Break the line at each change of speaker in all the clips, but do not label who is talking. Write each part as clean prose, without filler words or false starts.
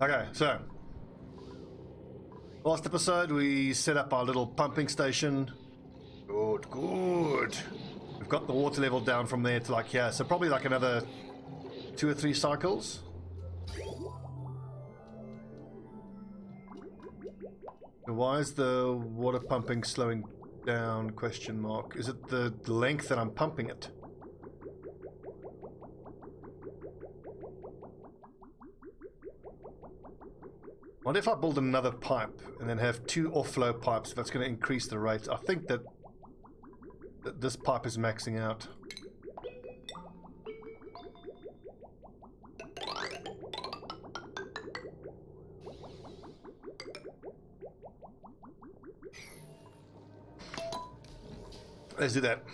Okay, so last episode we set up our little pumping station. Good, good. We've got the water level down from there to like here, so probably like another 2 or 3 cycles. Why is the water pumping slowing down? Question mark. Is it the length that I'm pumping it? What if I build another pipe and then have 2 offlow pipes? That's going to increase the rate. I think that this pipe is maxing out. Let's do that.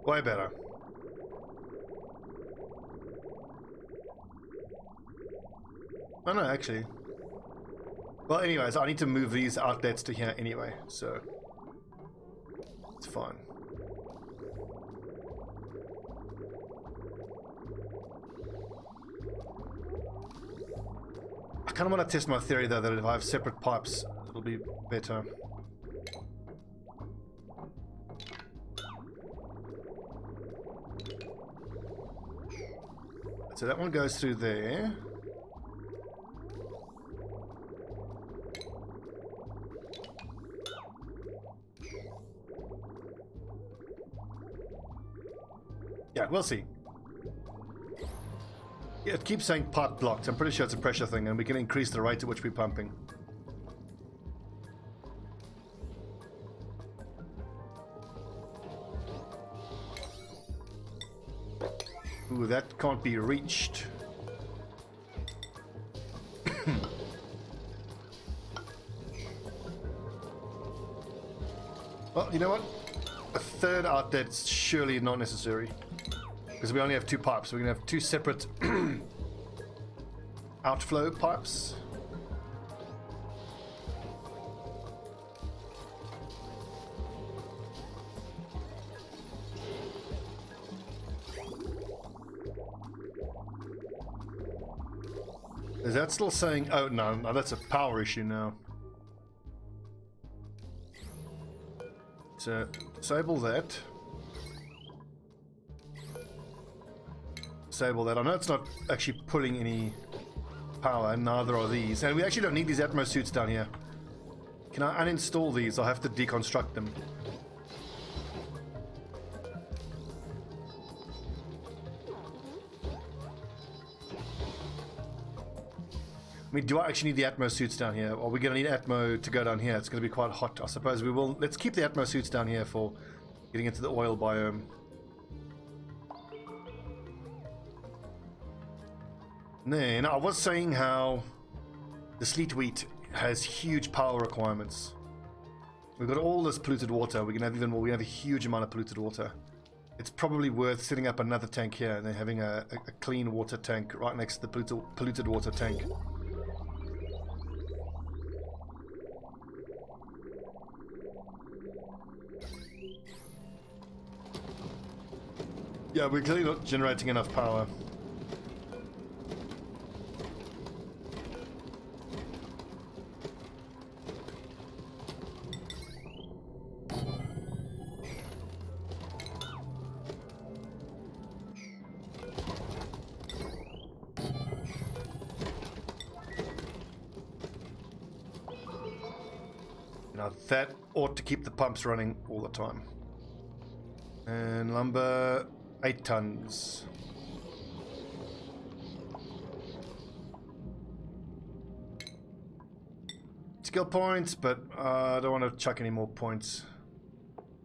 Way better. Oh no, actually. Well, anyways, I need to move these outlets to here anyway, so it's fine. I kind of want to test my theory though that if I have separate pipes, it'll be better. So that one goes through there. Yeah, we'll see. Yeah, it keeps saying pipe blocked. I'm pretty sure it's a pressure thing, and we can increase the rate at which we're pumping. Ooh, that can't be reached. Well, you know what? A third outlet's surely not necessary. Because we only have 2 pipes. We're going to have 2 separate outflow pipes. Is that still saying... Oh, no, no, that's a power issue now. So, disable that. Disable that. I know it's not actually pulling any power, neither are these. And we actually don't need these Atmos suits down here. Can I uninstall these? I'll have to deconstruct them. I mean, do I actually need the Atmos suits down here? Or are we going to need Atmo to go down here? It's going to be quite hot. I suppose we will. Let's keep the Atmos suits down here for getting into the oil biome. Then I was saying how the sleet wheat has huge power requirements. We've got all this polluted water. We can have even more. We have a huge amount of polluted water. It's probably worth setting up another tank here and then having a clean water tank right next to the polluted water tank. Yeah, we're clearly not generating enough power. Now that ought to keep the pumps running all the time. And lumber, 8 tons. Skill points, but I don't want to chuck any more points.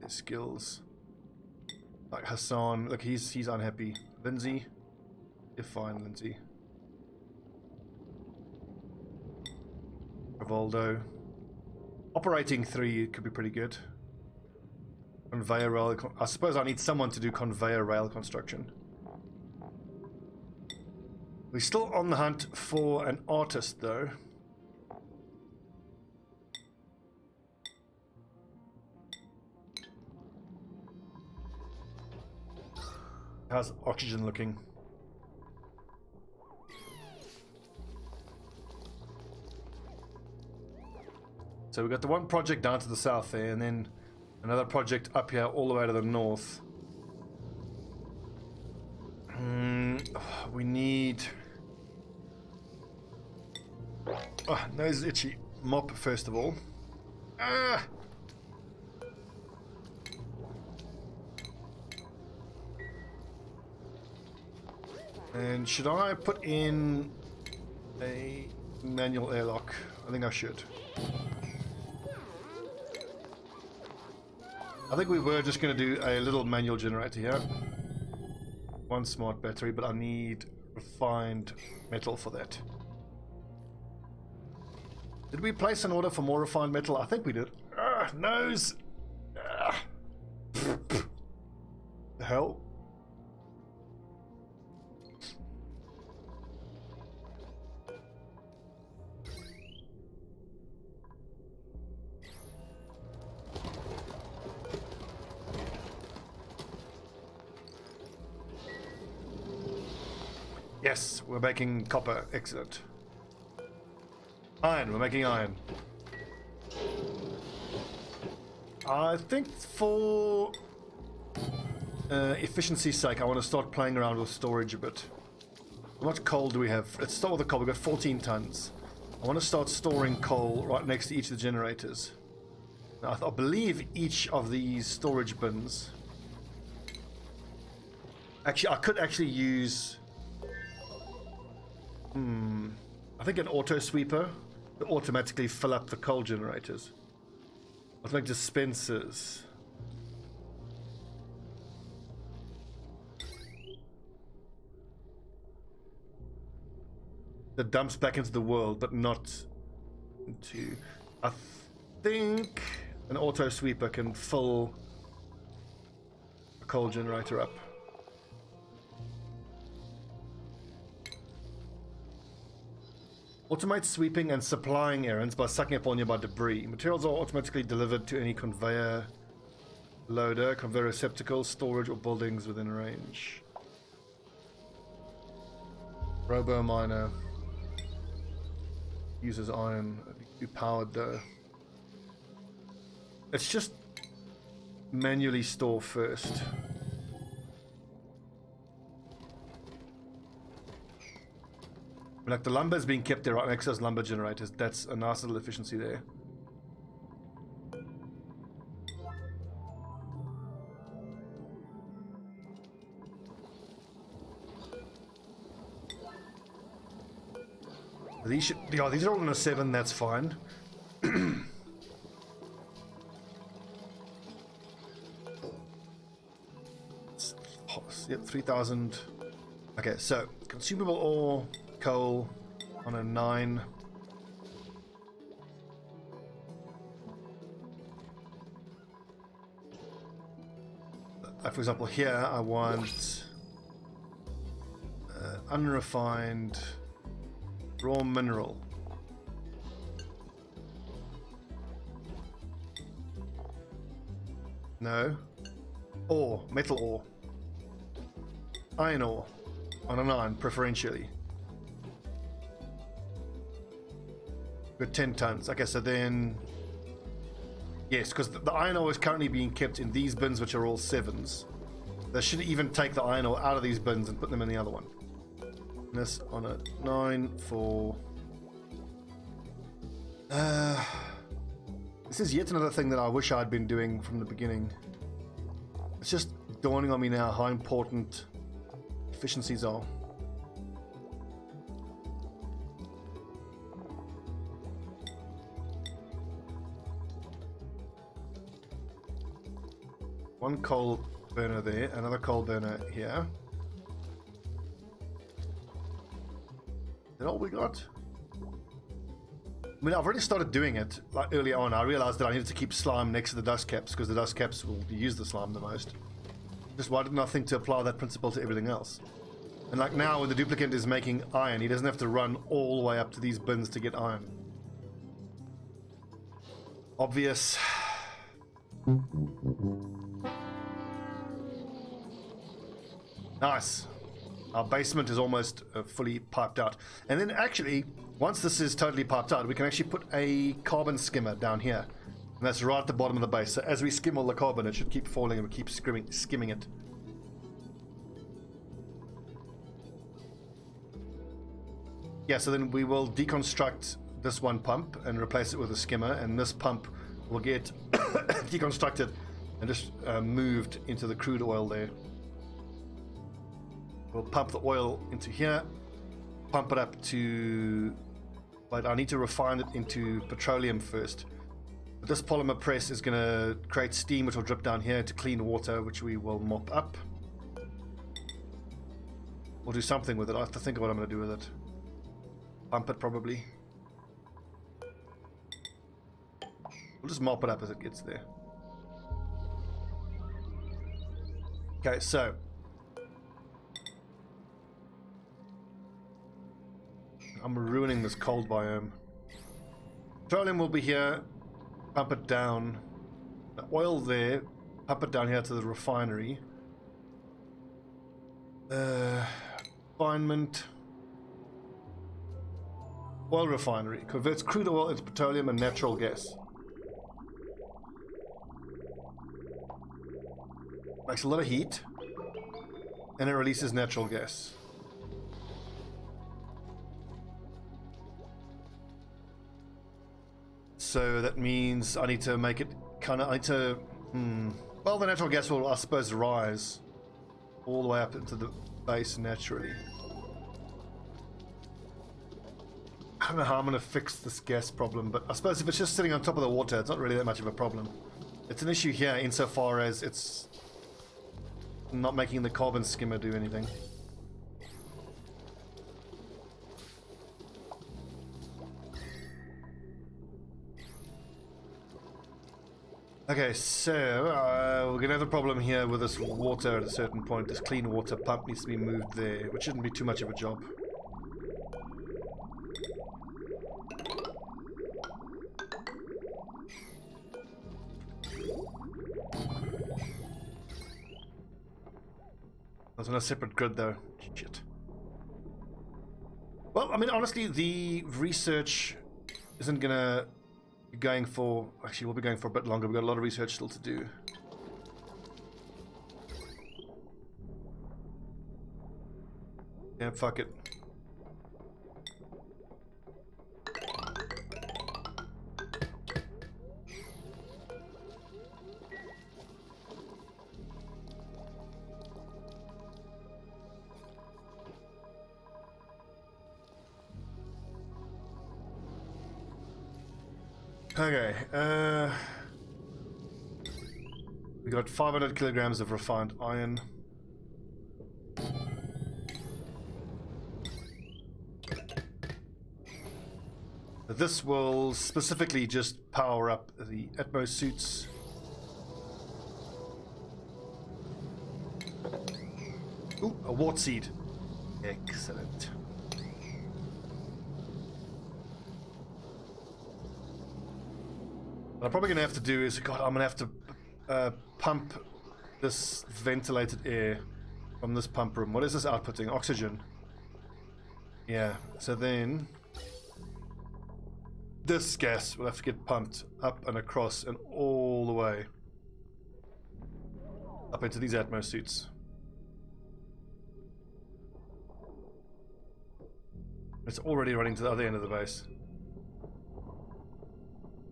His skills. Like Hassan, look, he's unhappy. Lindsay, you're fine, Lindsay. Rivaldo. Operating 3 could be pretty good. Conveyor rail. I suppose I need someone to do conveyor rail construction. We're still on the hunt for an artist, though. How's oxygen looking? So we've got the one project down to the south there, and then another project up here all the way to the north. We need... Oh, nose is itchy. Mop first of all. Ah! And should I put in a manual airlock? I think I should. I think we were just going to do a little manual generator here. One smart battery, but I need refined metal for that. Did we place an order for more refined metal? I think we did. Nose! The hell? Yes, we're making copper. Excellent. Iron, we're making iron. I think for efficiency's sake, I want to start playing around with storage a bit. How much coal do we have? Let's start with the coal. We've got 14 tons. I want to start storing coal right next to each of the generators. Now, I believe each of these storage bins... Actually, I could actually use... I think an auto sweeper to automatically fill up the coal generators. Let's make dispensers. That dumps back into the world, but not into... I think an auto sweeper can fill a coal generator up. Automate sweeping and supplying errands by sucking up all nearby debris. Materials are automatically delivered to any conveyor loader, conveyor receptacle, storage, or buildings within range. Robo miner uses iron. Be powered though. Let's just manually store first. Like the lumber is being kept there right next to those lumber generators. That's a nice little efficiency there. These should, yeah, these are all in a 7. That's fine. Yep, 3,000. Okay, so consumable ore. Coal on a 9. For example, here I want unrefined raw mineral. No. Ore, metal ore. Iron ore on a 9, preferentially. We're 10 tons. Okay, so then... Yes, because the iron ore is currently being kept in these bins, which are all 7s. They should even take the iron ore out of these bins and put them in the other one. And this on a 9 for... This is yet another thing that I wish I'd been doing from the beginning. It's just dawning on me now how important efficiencies are. One coal burner there, another coal burner here. Is that all we got? I mean, I've already started doing it like early on. I realized that I needed to keep slime next to the dust caps because the dust caps will use the slime the most. Just why didn't I think to apply that principle to everything else? And like now when the duplicant is making iron, he doesn't have to run all the way up to these bins to get iron. Obvious. Nice. Our basement is almost fully piped out. And then actually, once this is totally piped out, we can actually put a carbon skimmer down here. And that's right at the bottom of the base. So as we skim all the carbon, it should keep falling and we keep skimming it. Yeah, so then we will deconstruct this one pump and replace it with a skimmer, and this pump will get deconstructed and just moved into the crude oil there. We'll pump the oil into here, pump it up to, but I need to refine it into petroleum first. But this polymer press is going to create steam which will drip down here to clean water, which we will mop up. We'll do something with it. I have to think of what I'm going to do with it. Pump it probably. We'll just mop it up as it gets there. Okay, so I'm ruining this cold biome. Petroleum will be here. Pump it down. The oil there. Pump it down here to the refinery. Refinement. Oil refinery. Converts crude oil into petroleum and natural gas. Makes a lot of heat. And it releases natural gas. So that means I need to make it kind of, well, the natural gas will, I suppose, rise all the way up into the base naturally. I don't know how I'm going to fix this gas problem, but I suppose if it's just sitting on top of the water, it's not really that much of a problem. It's an issue here insofar as it's not making the carbon skimmer do anything. Okay, so we're gonna have a problem here with this water at a certain point. This clean water pump needs to be moved there, which shouldn't be too much of a job. That's on a separate grid though. Shit. Well, I mean, honestly, the research isn't gonna be going for... Actually, we'll be going for a bit longer. We've got a lot of research still to do. Yeah, fuck it. Okay, we got 500 kilograms of refined iron. This will specifically just power up the Atmos suits. Ooh, a wart seed. Excellent. What I'm probably going to have to do is, God, I'm going to have to pump this ventilated air from this pump room. What is this outputting? Oxygen. Yeah, so then this gas will have to get pumped up and across and all the way up into these Atmos suits. It's already running to the other end of the base.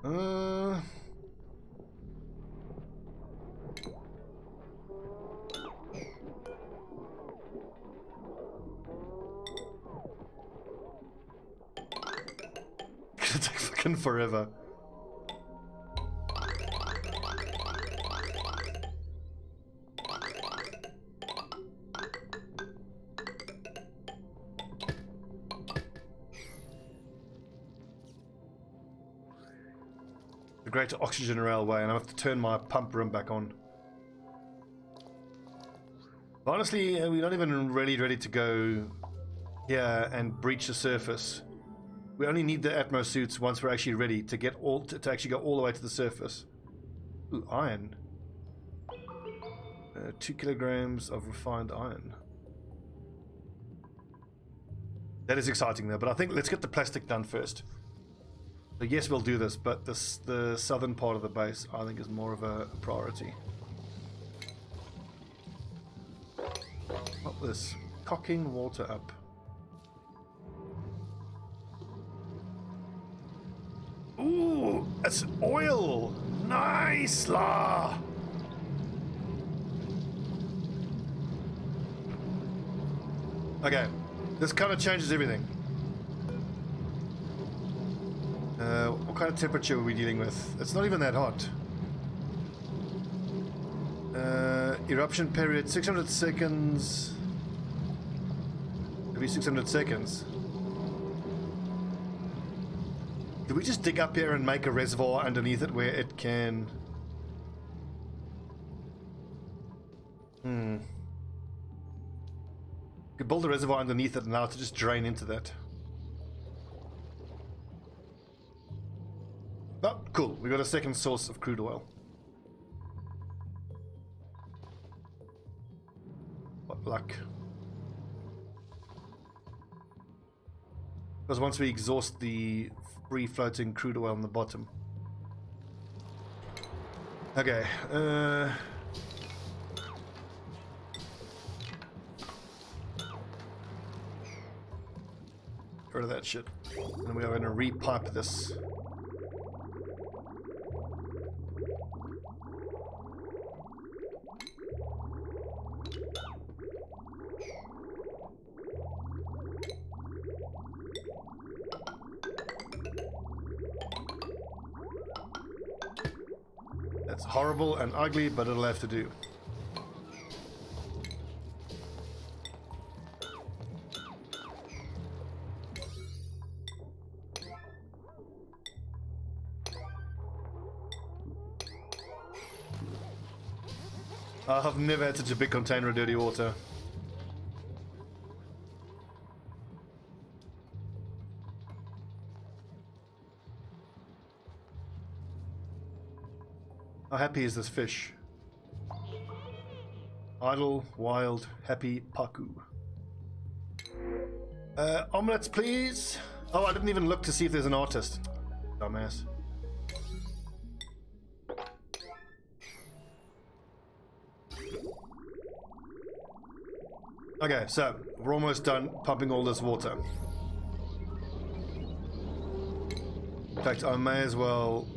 Gonna take fucking forever. The Great Oxygen Railway, and I have to turn my pump room back on. Honestly, we're not even really ready to go here and breach the surface. We only need the Atmos suits once we're actually ready to get to actually go all the way to the surface. Ooh, iron. 2 kilograms of refined iron. That is exciting though, but I think let's get the plastic done first. So yes, we'll do this, but the southern part of the base I think is more of a priority. What was this? Cocking water up. Ooh, it's oil! Nice la! Okay, this kind of changes everything. What kind of temperature are we dealing with? It's not even that hot. Eruption period 600 seconds. Maybe 600 seconds. Do we just dig up here and make a reservoir underneath it where it can... We could build a reservoir underneath it and allow it to just drain into that. Oh, cool. We got a second source of crude oil. What luck. Because once we exhaust the free floating crude oil on the bottom. Okay, get rid of that shit. And we are going to repipe this. That's horrible and ugly, but it'll have to do. I've never had such a big container of dirty water. How happy is this fish? Idle, wild, happy, paku. Omelets, please. Oh, I didn't even look to see if there's an artist. Dumbass. Okay, so we're almost done pumping all this water. In fact, I may as well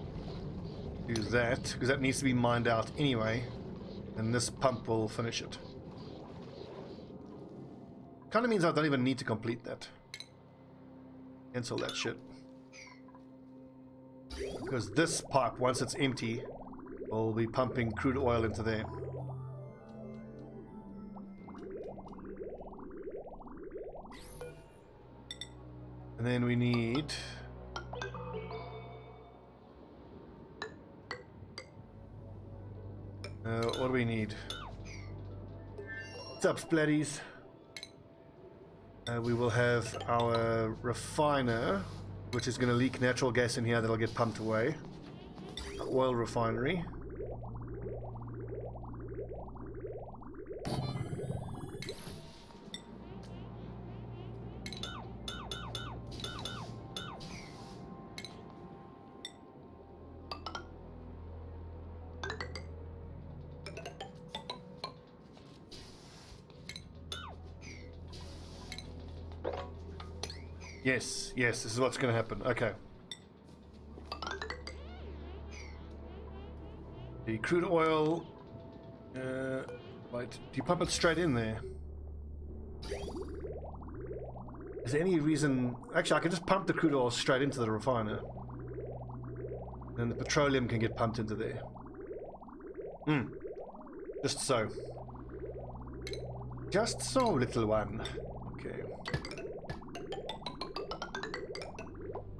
do that, because that needs to be mined out anyway, and this pump will finish it. Kind of means I don't even need to complete that. Cancel that shit. Because this pipe, once it's empty, will be pumping crude oil into there. And then we need... what do we need? What's up, splatties? We will have our refiner, which is going to leak natural gas in here that'll get pumped away. Oil refinery. Yes, yes, this is what's going to happen. Okay. The crude oil... wait, do you pump it straight in there? Is there any reason... Actually, I can just pump the crude oil straight into the refiner. And the petroleum can get pumped into there. Just so. Just so, little one. Okay.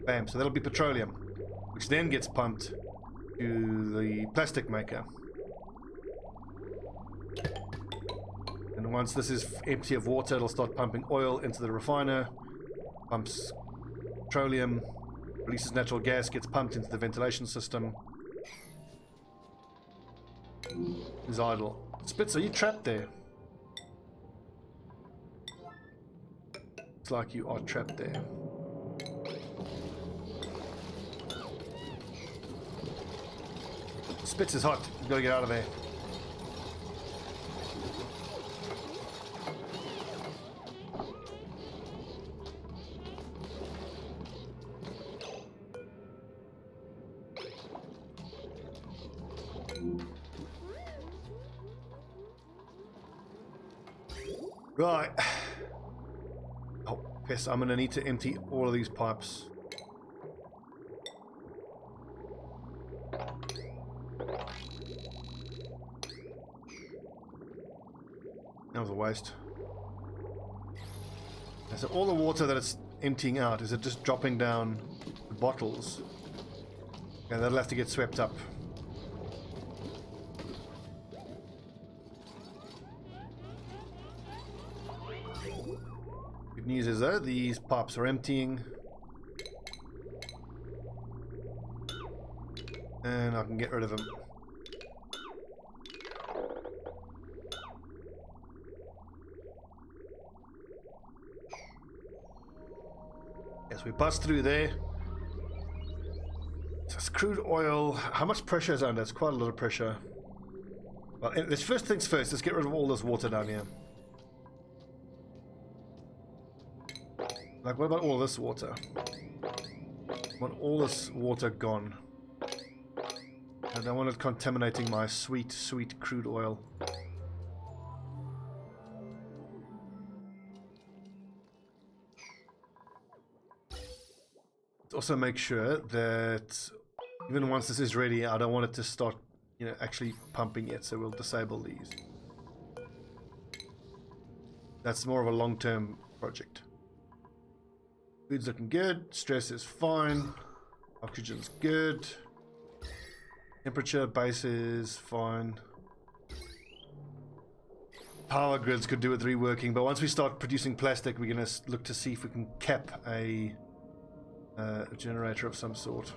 Bam, so that'll be petroleum, which then gets pumped to the plastic maker. And once this is empty of water, it'll start pumping oil into the refiner, pumps petroleum, releases natural gas, gets pumped into the ventilation system. Is idle. Spitz, are you trapped there? Looks like you are trapped there. Spitz is hot. You've got to get out of there. Right. Oh, yes, I'm going to need to empty all of these pipes. That was a waste. And so all the water that it's emptying out, is it just dropping down the bottles? Yeah, that'll have to get swept up. Good news is though, these pipes are emptying. And I can get rid of them. Yes, we bust through there. So it's crude oil. How much pressure is under? It's quite a lot of pressure. Well, let's first things first. Let's get rid of all this water down here. Like, what about all this water? I want all this water gone. I don't want it contaminating my sweet, sweet crude oil. Also make sure that even once this is ready, I don't want it to start, you know, actually pumping yet, so we'll disable these. That's more of a long-term project. Food's looking good, stress is fine, oxygen's good, temperature base is fine. Power grids could do with reworking, but once we start producing plastic, we're going to look to see if we can cap a generator of some sort.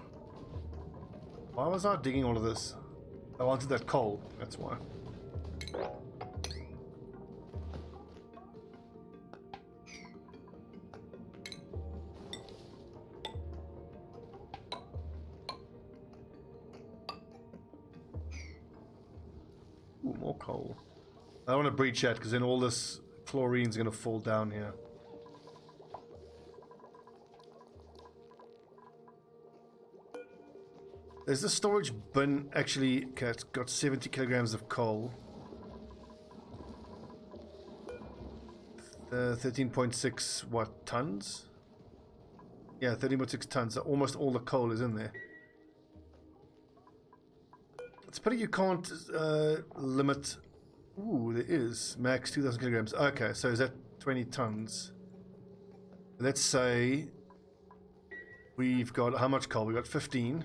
Why was I digging all of this? I wanted that coal, that's why. Ooh, more coal. I don't want to breach that because then all this chlorine's going to fall down here. There's the storage bin actually. Okay, it's got 70 kilograms of coal. 13.6 what tons? Yeah, 13.6 tons. So almost all the coal is in there. It's pity you can't limit. Ooh, there is max 2,000 kilograms. Okay, so is that 20 tons? Let's say we've got how much coal? We've got 15.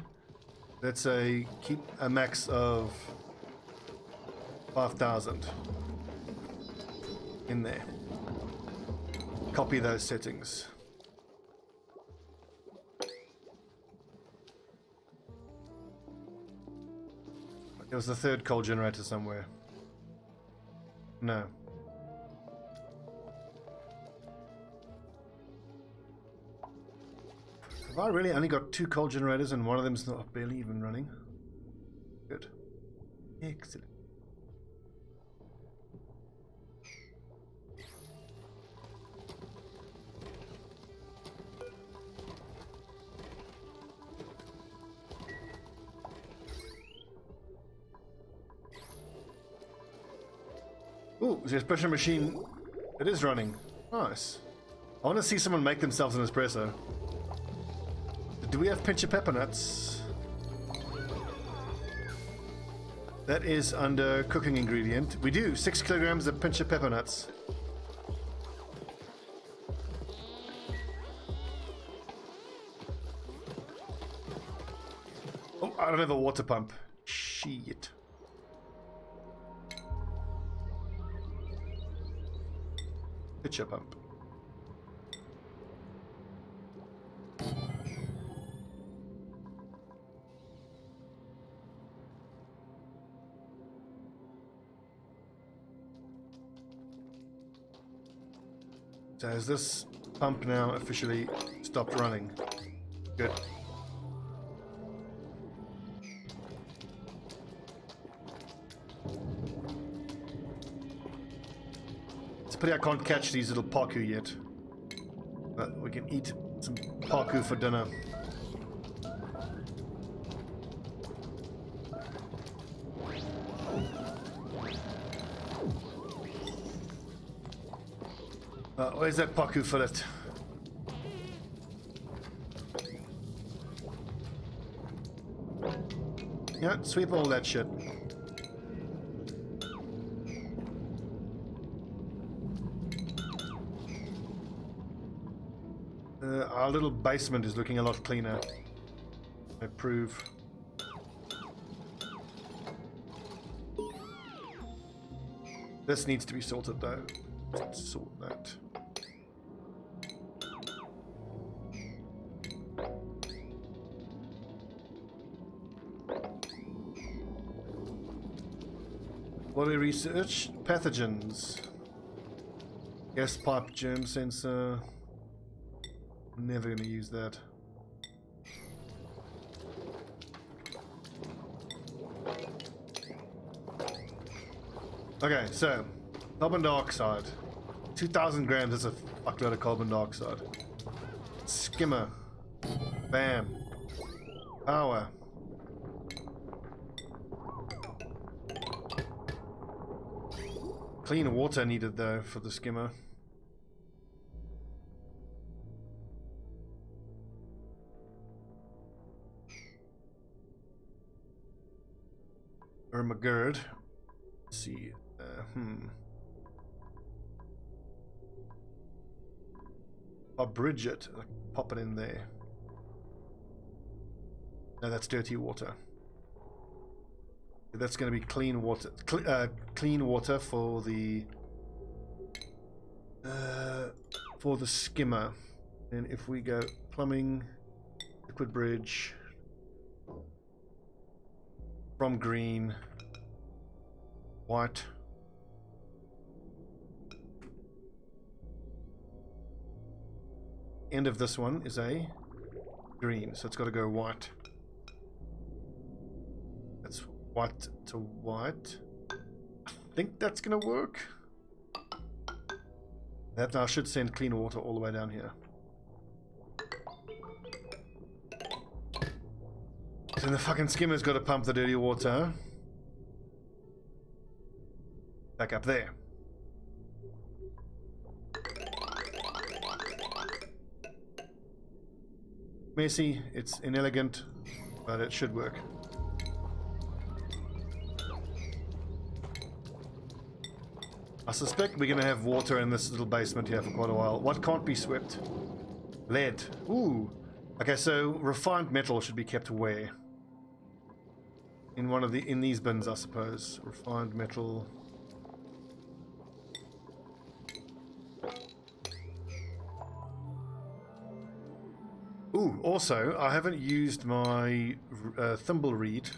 Let's say keep a max of 5,000 in there. Copy those settings. There was the third coal generator somewhere. No. Have I really only got 2 coal generators and one of them's not barely even running? Good. Excellent. Ooh, the espresso machine, it is running. Nice. I want to see someone make themselves an espresso. Do we have pinch of pepper nuts? That is under cooking ingredient. We do, 6 kilograms of pinch of pepper nuts. Oh, I don't have a water pump. Shit. Pitcher pump. So is this Pump now officially stopped running. Good. It's a pity I can't catch these little paku yet. But we can eat some paku for dinner. Where's that paku fillet? Yeah, sweep all that shit. Our little basement is looking a lot cleaner. I approve. This needs to be sorted though. Let's sort that. What do we research? Pathogens. Gas pipe germ sensor. Never going to use that. Okay, so carbon dioxide. 2,000 grams, that's a fuckload of carbon dioxide. Skimmer. Bam. Power. Clean water needed though for the skimmer. Ermagerd. Let's see. I'll bridge it. Pop it in there. No, that's dirty water. That's going to be clean water. Clean water for the skimmer. And if we go plumbing, liquid bridge, from green, white. End of this one is a green, so it's got to go white. That's white to white. I think that's gonna work. That now should send clean water all the way down here. Then the fucking skimmer's got to pump the dirty water back up there. Messy, it's inelegant, but it should work. I suspect we're going to have water in this little basement here for quite a while. What can't be swept? Lead. Ooh. Okay, so refined metal should be kept where? In these bins, I suppose. Refined metal. Ooh, also, I haven't used my thimble reed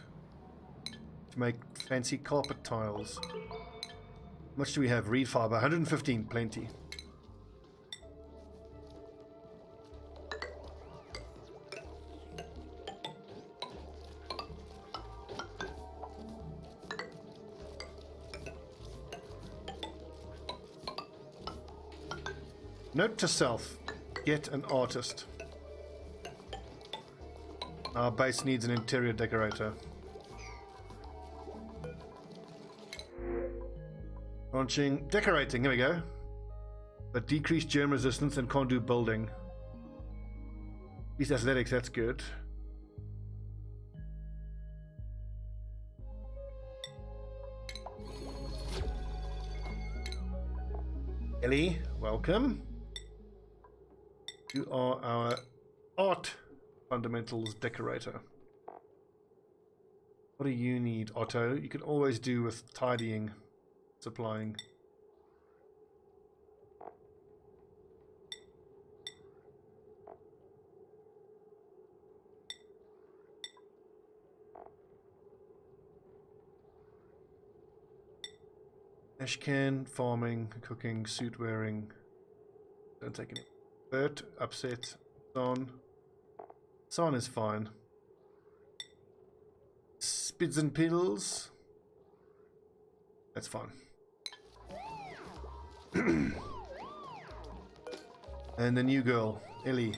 to make fancy carpet tiles. How much do we have? Reed fiber. 115, plenty. Note to self, get an artist. Our base needs an interior decorator. Launching, decorating, here we go. But decreased germ resistance and can't do building. At least athletics, that's good. Ellie, welcome. You are our art fundamentals decorator. What do you need, Otto? You can always do with tidying, supplying. Ash can, farming, cooking, suit wearing. Don't take any. Bert, upset. Son. Son is fine. Spids and pills. That's fine. And the new girl, Ellie.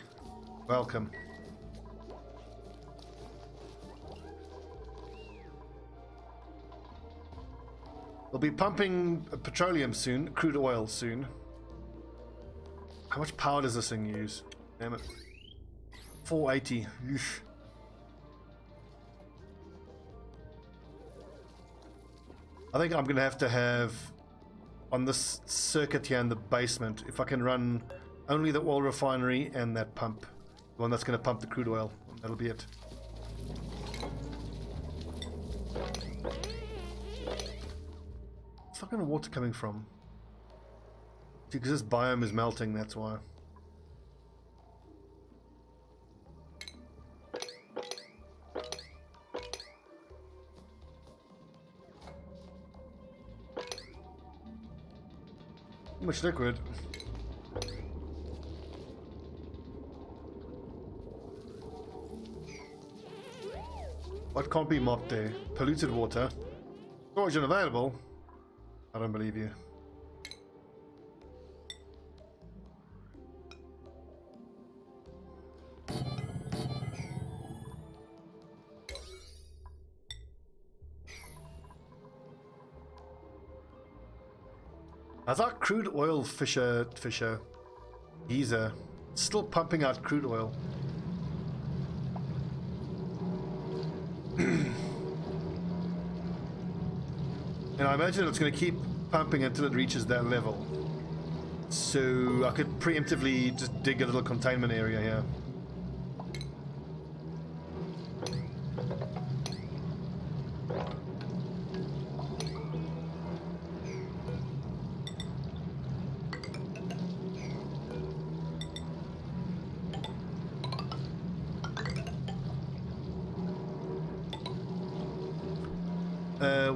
Welcome. We'll be pumping petroleum soon, crude oil soon. How much power does this thing use? Damn it. 480. Oof. I think I'm going to have on this circuit here in the basement, if I can run only the oil refinery and that pump. The one that's going to pump the crude oil. That'll be it. Where's fucking water coming from? Because this biome is melting, that's why. Too much liquid. What can't be mopped there? Polluted water. Storage unavailable? I don't believe you. I thought crude oil Fisher geezer still pumping out crude oil. And I imagine it's going to keep pumping until it reaches that level. So I could preemptively just dig a little containment area here.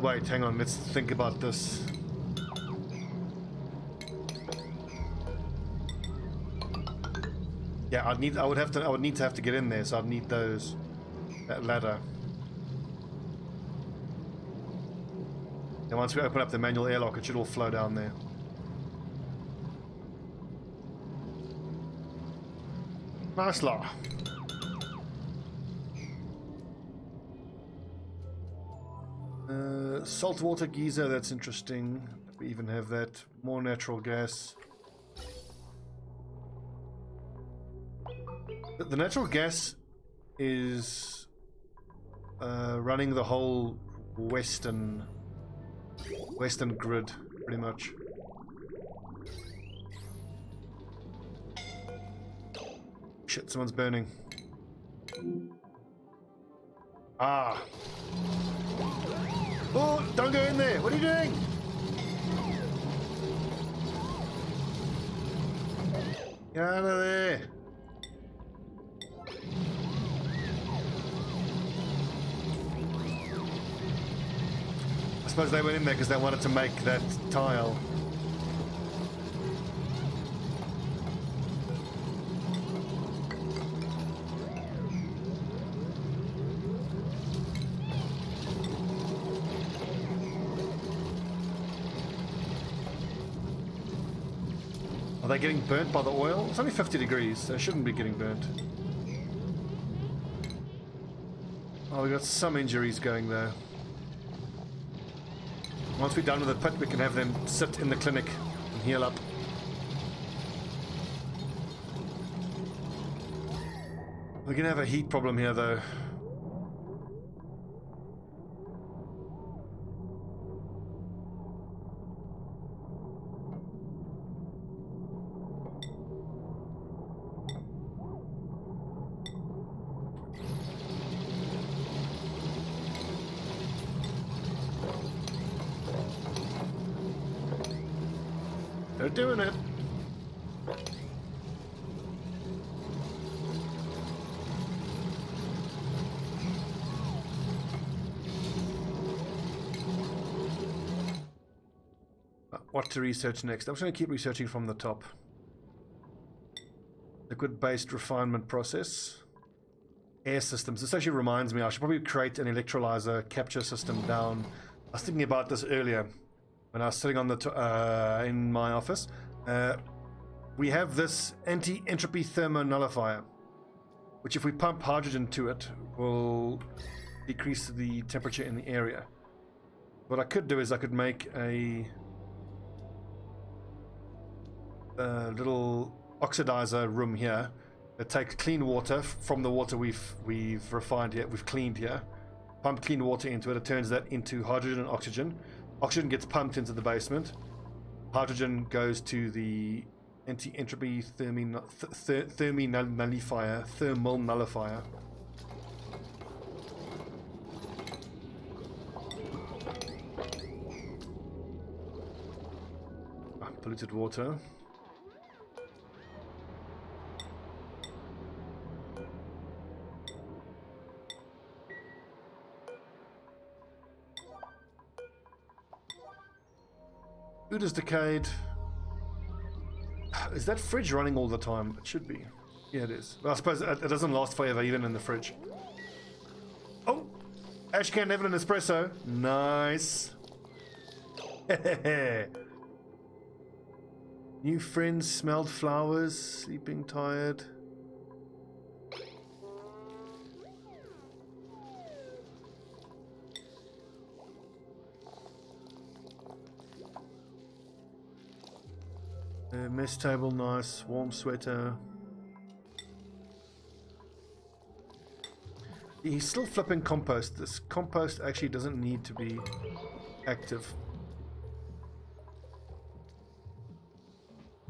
Wait, hang on, let's think about this. Yeah, I would need to have to get in there, so I'd need that ladder. And once we open up the manual airlock, it should all flow down there. Nice law. Saltwater geyser, that's interesting. We even have that. More natural gas. The natural gas is running the whole western grid, pretty much. Shit, someone's burning. Ah. Oh, don't go in there. What are you doing? Get out of there. I suppose they went in there because they wanted to make that tile. Are they getting burnt by the oil? It's only 50 degrees, so they shouldn't be getting burnt. Oh, we got some injuries going there. Once we're done with the pit, we can have them sit in the clinic and heal up. We're gonna have a heat problem here, though. They're doing it. What to research next? I'm just going to keep researching from the top. Liquid-based refinement process. Air systems. This actually reminds me, I should probably create an electrolyzer capture system down. I was thinking about this earlier when I was sitting on the in my office. We have this anti-entropy thermonullifier, which if we pump hydrogen to it, will decrease the temperature in the area. What I could do is I could make a little oxidizer room here that takes clean water from the water we've refined here, we've cleaned here, pump clean water into it. It turns that into hydrogen and oxygen. Oxygen gets pumped into the basement. Hydrogen goes to the anti-entropy thermal nullifier. Polluted water. Food is decayed. Is that fridge running all the time? It should be. Yeah, it is. Well, I suppose it doesn't last forever, even in the fridge. Oh! Ashcan Evelyn espresso. Nice. New friends, smelled flowers, sleeping tired. Mess table, nice. Warm sweater. He's still flipping compost. This compost actually doesn't need to be active.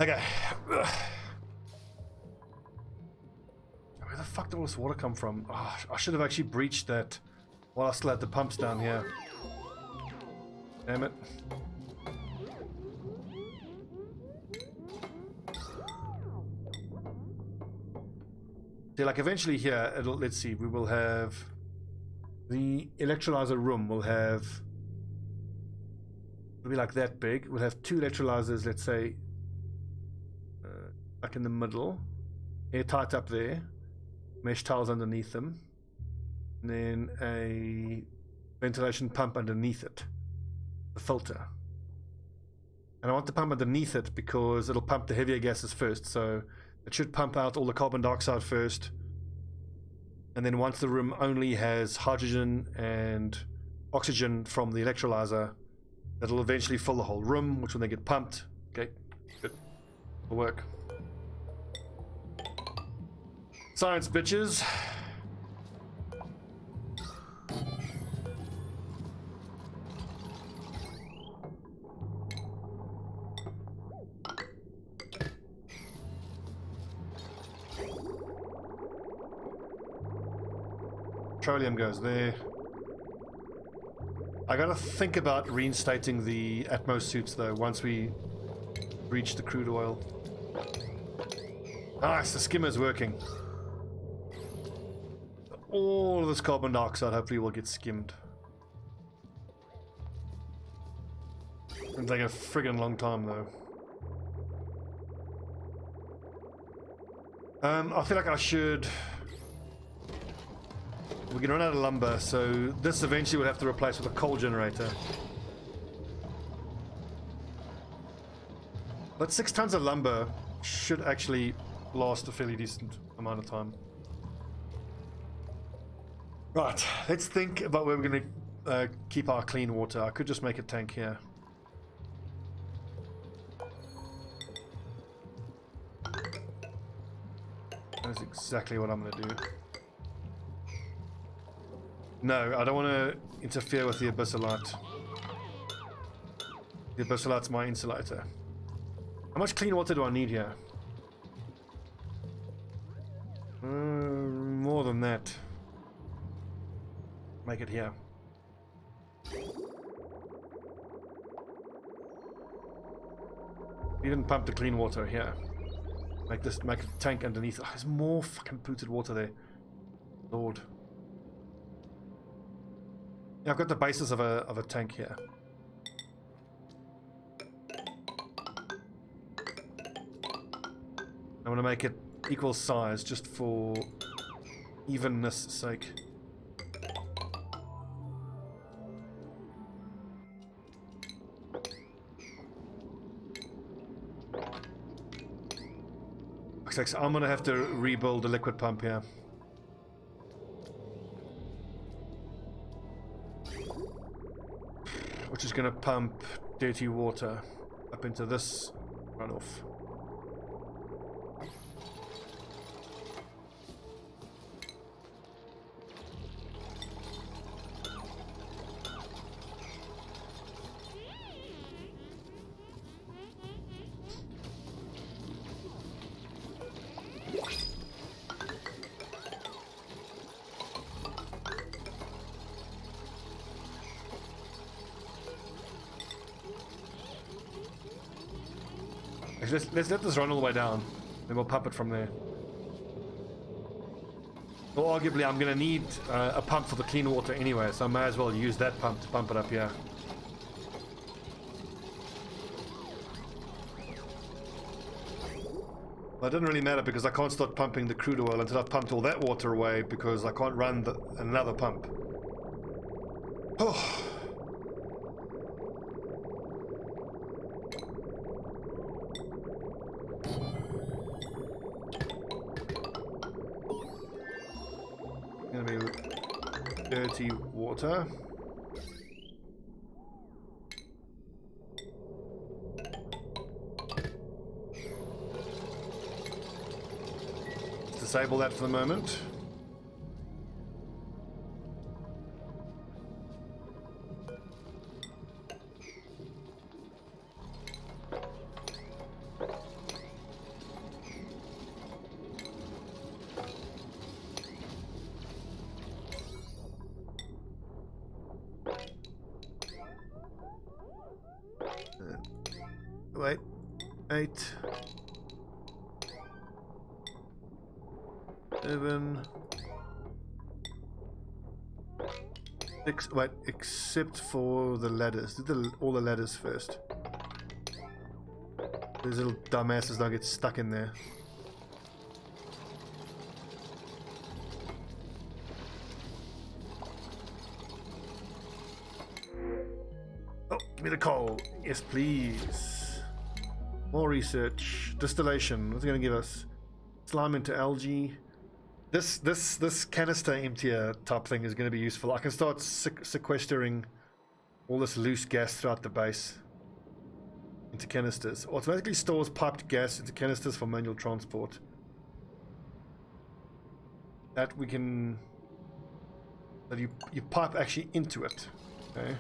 Okay. Where the fuck did all this water come from? Oh, I should have actually breached that while I still had the pumps down here. Damn it. See, like eventually here, let's see, we will have the electrolyzer room will have, it'll be like that big. We'll have two electrolyzers, let's say, like in the middle, airtight up there, mesh tiles underneath them, and then a ventilation pump underneath it, the filter. And I want the pump underneath it because it'll pump the heavier gases first, so it should pump out all the carbon dioxide first, and then once the room only has hydrogen and oxygen from the electrolyzer, that'll eventually fill the whole room, which will then get pumped. Okay, good. It'll work. Science, bitches. Petroleum goes there. I gotta think about reinstating the Atmos suits though once we reach the crude oil. Nice, the skimmer's working. All of this carbon dioxide hopefully will get skimmed. It'll take a friggin' long time though. I feel like I should... We're gonna run out of lumber, so this eventually we'll have to replace with a coal generator. But 6 tons of lumber should actually last a fairly decent amount of time. Right, let's think about where we're gonna keep our clean water. I could just make a tank here. That's exactly what I'm gonna do. No, I don't want to interfere with the abyssalite. The abyssalite's my insulator. How much clean water do I need here? More than that. Make it here. We didn't pump the clean water here. Make a tank underneath. Oh, there's more fucking polluted water there. Lord. Yeah, I've got the basis of a tank here. I want to make it equal size, just for evenness sake. Okay, so I'm gonna have to rebuild a liquid pump here. Which is gonna pump dirty water up into this runoff. Let's let this run all the way down, then we'll pump it from there. Or arguably I'm going to need a pump for the clean water anyway, so I may as well use that pump to pump it up here. Well, it doesn't really matter because I can't start pumping the crude oil until I've pumped all that water away because I can't run another pump. Oh. Dirty water. Let's disable that for the moment. Wait, 8, 7, 6. Wait, except for the ladders. Do all the ladders first. These little dumbasses don't get stuck in there. Oh, give me the coal. Yes, please. More research. Distillation. What's it going to give us? Slime into algae. This canister emptier type thing is going to be useful. I can start sequestering all this loose gas throughout the base into canisters. Automatically stores piped gas into canisters for manual transport. That we can... That you pipe actually into it. Okay.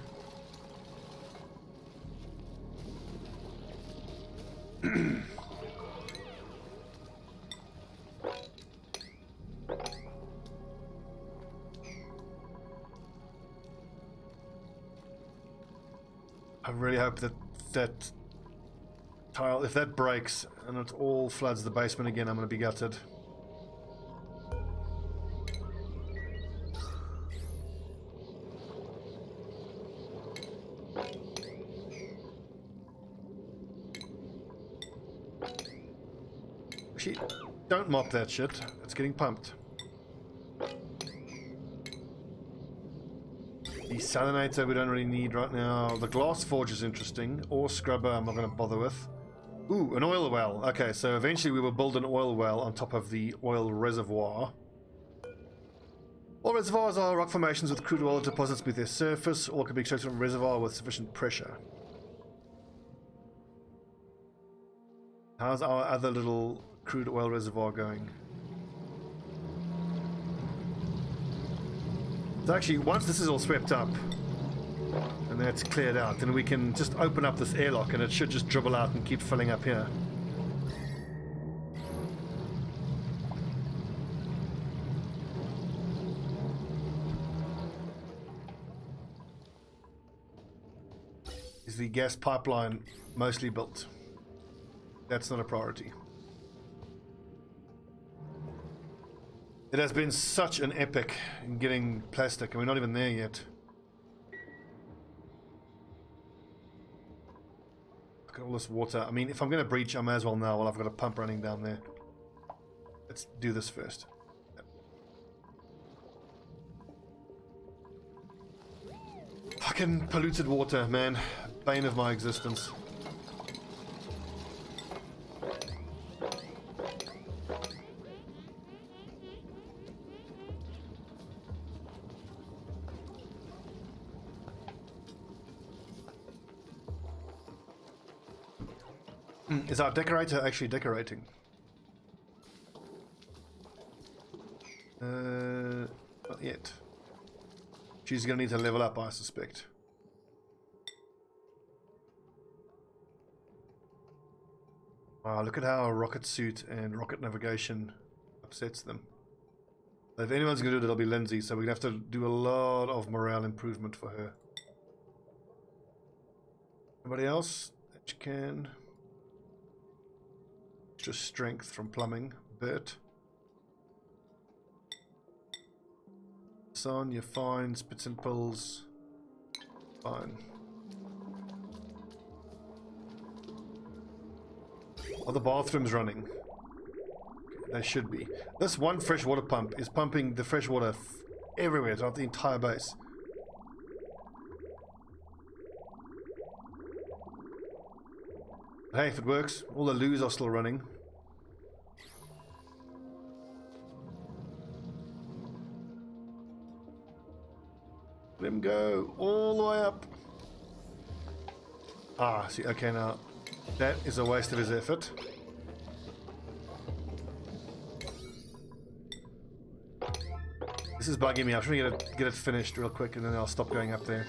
I really hope that tile, if that breaks and it all floods the basement again, I'm going to be gutted. Actually, don't mop that shit. It's getting pumped. The salinator we don't really need right now. The glass forge is interesting. Ore scrubber I'm not going to bother with. Ooh, an oil well. Okay, so eventually we will build an oil well on top of the oil reservoir. Oil reservoirs are rock formations with crude oil deposits beneath their surface. Oil can be extracted from a reservoir with sufficient pressure. How's our other little crude oil reservoir going? So actually, once this is all swept up and that's cleared out, then we can just open up this airlock and it should just dribble out and keep filling up here. Is the gas pipeline mostly built? That's not a priority. It has been such an epic in getting plastic, and we're not even there yet. Look at all this water. I mean, if I'm going to breach, I may as well now while I've got a pump running down there. Let's do this first. Fucking polluted water, man. Bane of my existence. Is our decorator actually decorating? Not yet. She's gonna need to level up, I suspect. Wow, look at how a rocket suit and rocket navigation upsets them. If anyone's gonna do it, it'll be Lindsay, so we're gonna have to do a lot of morale improvement for her. Anybody else that you can? Just strength from plumbing. Bert. Son, you're fine. Spits and pills. Fine. Are the bathrooms running? They should be. This one freshwater pump is pumping the fresh water everywhere throughout the entire base. Hey, if it works, all the loos are still running. Let him go all the way up. Ah, see, okay, now that is a waste of his effort. This is bugging me. I'm trying to get it finished real quick, and then I'll stop going up there.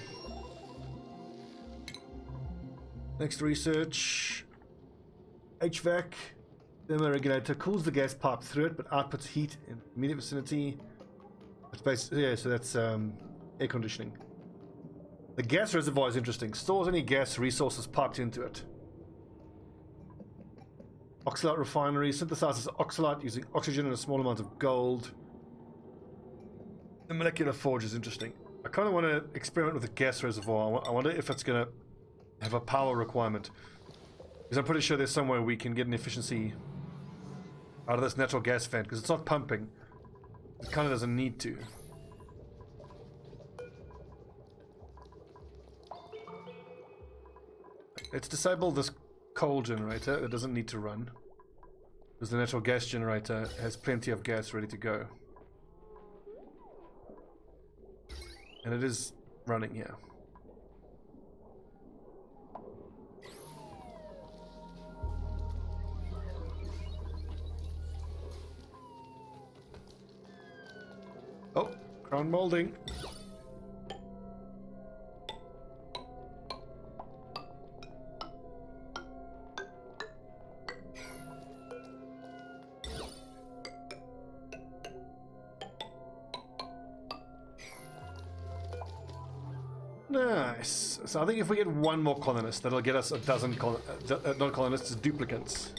Next research. HVAC. Thermoregulator cools the gas pipe through it, but outputs heat in immediate vicinity. It's basically, yeah, so that's air conditioning. The gas reservoir is interesting. Stores any gas resources piped into it. Oxalate refinery synthesizes oxalate using oxygen and a small amount of gold. The molecular forge is interesting. I kind of want to experiment with the gas reservoir. I wonder if it's going to have a power requirement. Because I'm pretty sure there's somewhere we can get an efficiency out of this natural gas vent. Because it's not pumping. It kind of doesn't need to. Let's disable this coal generator. It doesn't need to run. Because the natural gas generator has plenty of gas ready to go. And it is running here. Oh, crown molding. Nice. So I think if we get one more colonist, that'll get us a dozen not colonists, duplicants.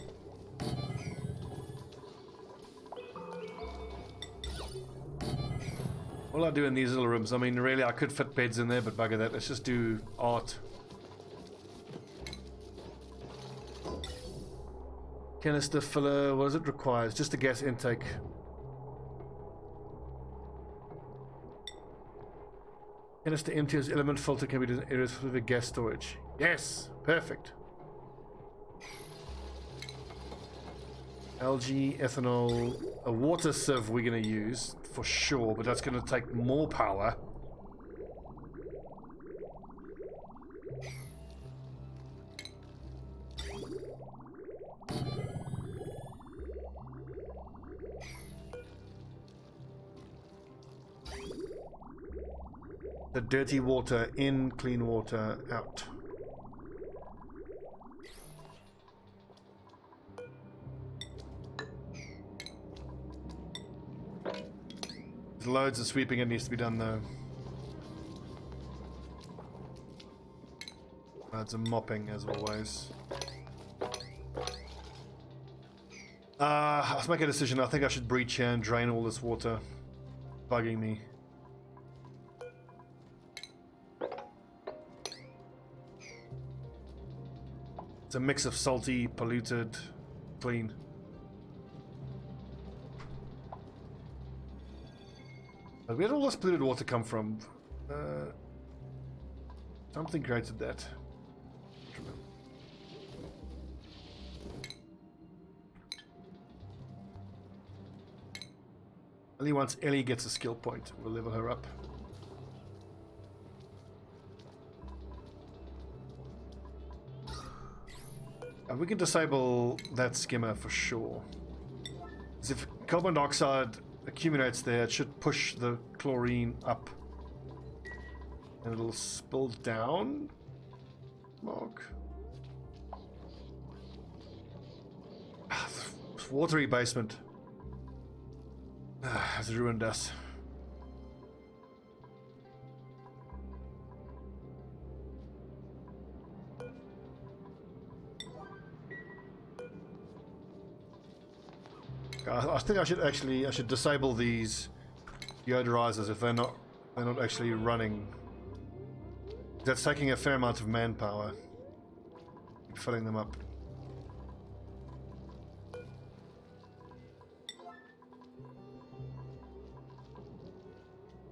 What will I do in these little rooms? I mean, really, I could fit beds in there, but bugger that. Let's just do art. Canister filler. What does it require? It's just a gas intake. Canister empty as element filter can be used in areas for the gas storage. Yes, perfect. Algae, ethanol, a water sieve we're going to use for sure, but that's going to take more power. The dirty water in, clean water out. There's loads of sweeping that needs to be done though. Loads of mopping as always. Let's make a decision. I think I should breach here and drain all this water. Bugging me. It's a mix of salty, polluted, clean. But where did all this polluted water come from? Something created that. Only once Ellie gets a skill point, we'll level her up. And we can disable that skimmer for sure. Because if carbon dioxide accumulates there, it should push the chlorine up. And it'll spill down. Mark. Watery basement. Has ruined us. I think I should disable these deodorizers if they're not actually running. That's taking a fair amount of manpower. Filling them up.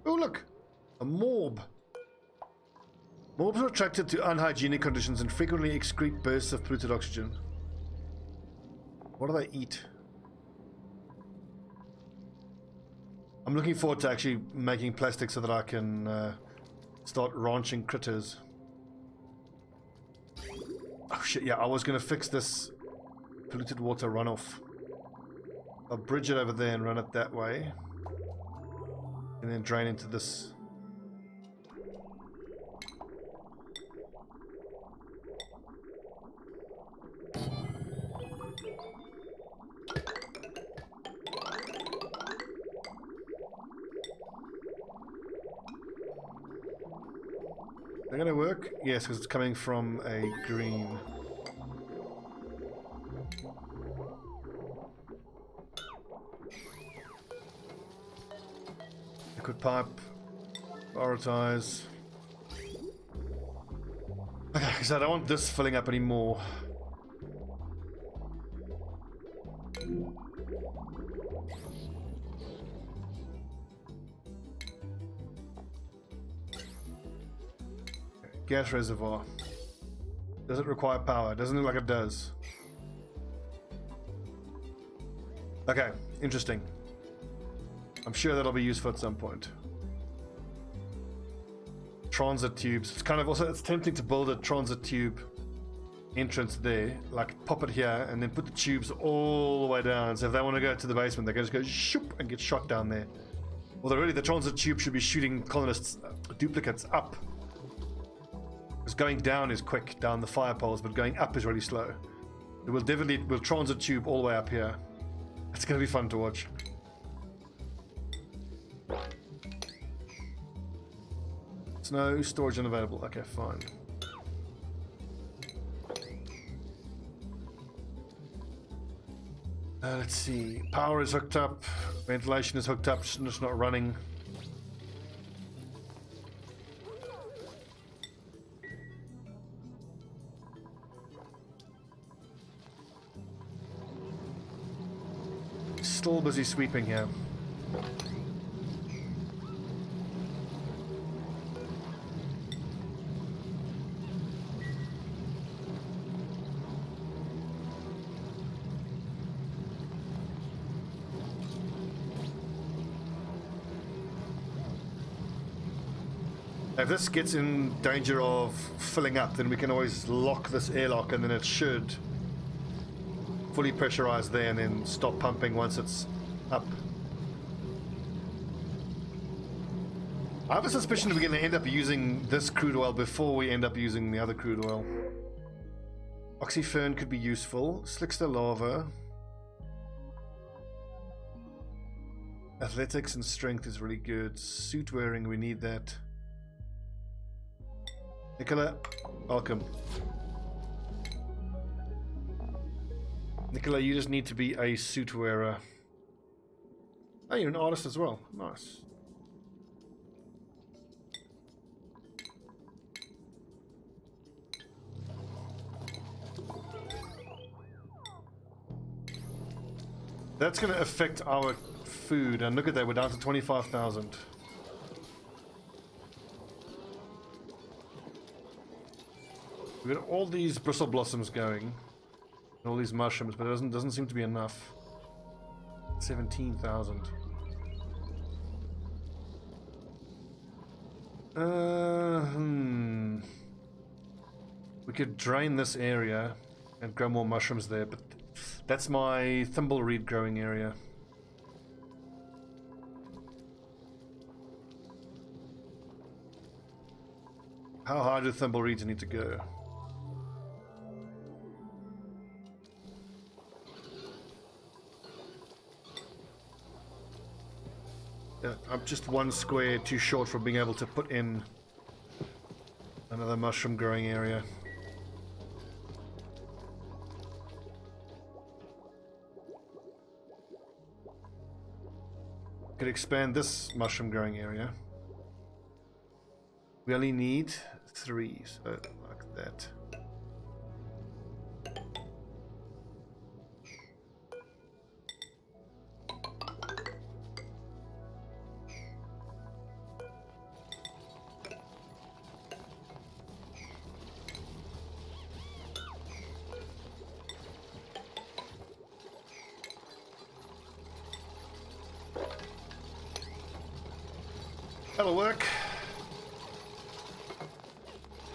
Oh look! A morb! Morbs are attracted to unhygienic conditions and frequently excrete bursts of polluted oxygen. What do they eat? I'm looking forward to actually making plastic so that I can start ranching critters. Oh shit, yeah, I was going to fix this polluted water runoff. I'll bridge it over there and run it that way. And then drain into this. They're gonna work? Yes, because it's coming from a green. Liquid pipe. Prioritize. Okay, so I don't want this filling up anymore. Gas reservoir. Does it require power? Doesn't look like it does. Okay, interesting. I'm sure that'll be useful at some point. Transit tubes. It's kind of also, it's tempting to build a transit tube entrance there, like pop it here and then put the tubes all the way down. So if they want to go to the basement, they can just go shoop and get shot down there. Although really the transit tube should be shooting colonists, duplicates up. Because going down is quick, down the fire poles, but going up is really slow. We'll transit tube all the way up here. It's going to be fun to watch. Snow, storage unavailable. Okay, fine. Let's see. Power is hooked up. Ventilation is hooked up. It's just not running. Still busy sweeping here. If this gets in danger of filling up, then we can always lock this airlock and then it should fully pressurize there and then stop pumping once it's up. I have a suspicion that we're going to end up using this crude oil before we end up using the other crude oil. Oxyfern could be useful. Slickster lava. Athletics and strength is really good. Suit wearing, we need that. Nicola, welcome. Nicola, you just need to be a suit wearer. Oh, you're an artist as well. Nice. That's going to affect our food. And look at that, we're down to 25,000. We've got all these bristle blossoms going, and all these mushrooms, but it doesn't seem to be enough. 17,000. We could drain this area and grow more mushrooms there, but that's my thimbleweed growing area. How high do thimbleweeds need to go? Yeah, I'm just one square too short for being able to put in another mushroom growing area. Could expand this mushroom growing area. We only need 3, so like that. That'll work.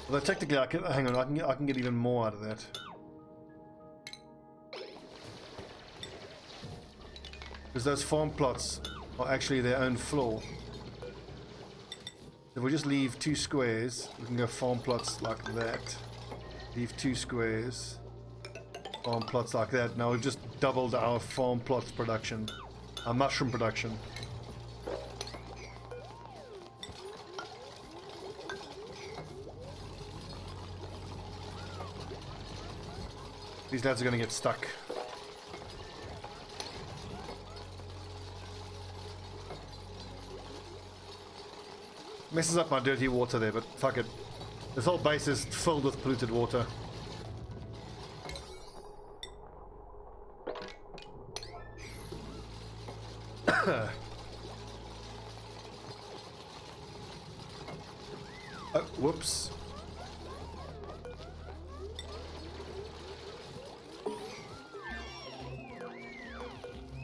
Although technically, hang on, I can get even more out of that. Because those farm plots are actually their own floor. If we just leave 2 squares, we can go farm plots like that. Leave 2 squares, farm plots like that. Now we've just doubled our farm plots production, our mushroom production. These lads are going to get stuck. Messes up my dirty water there, but fuck it. This whole base is filled with polluted water. Oh, whoops.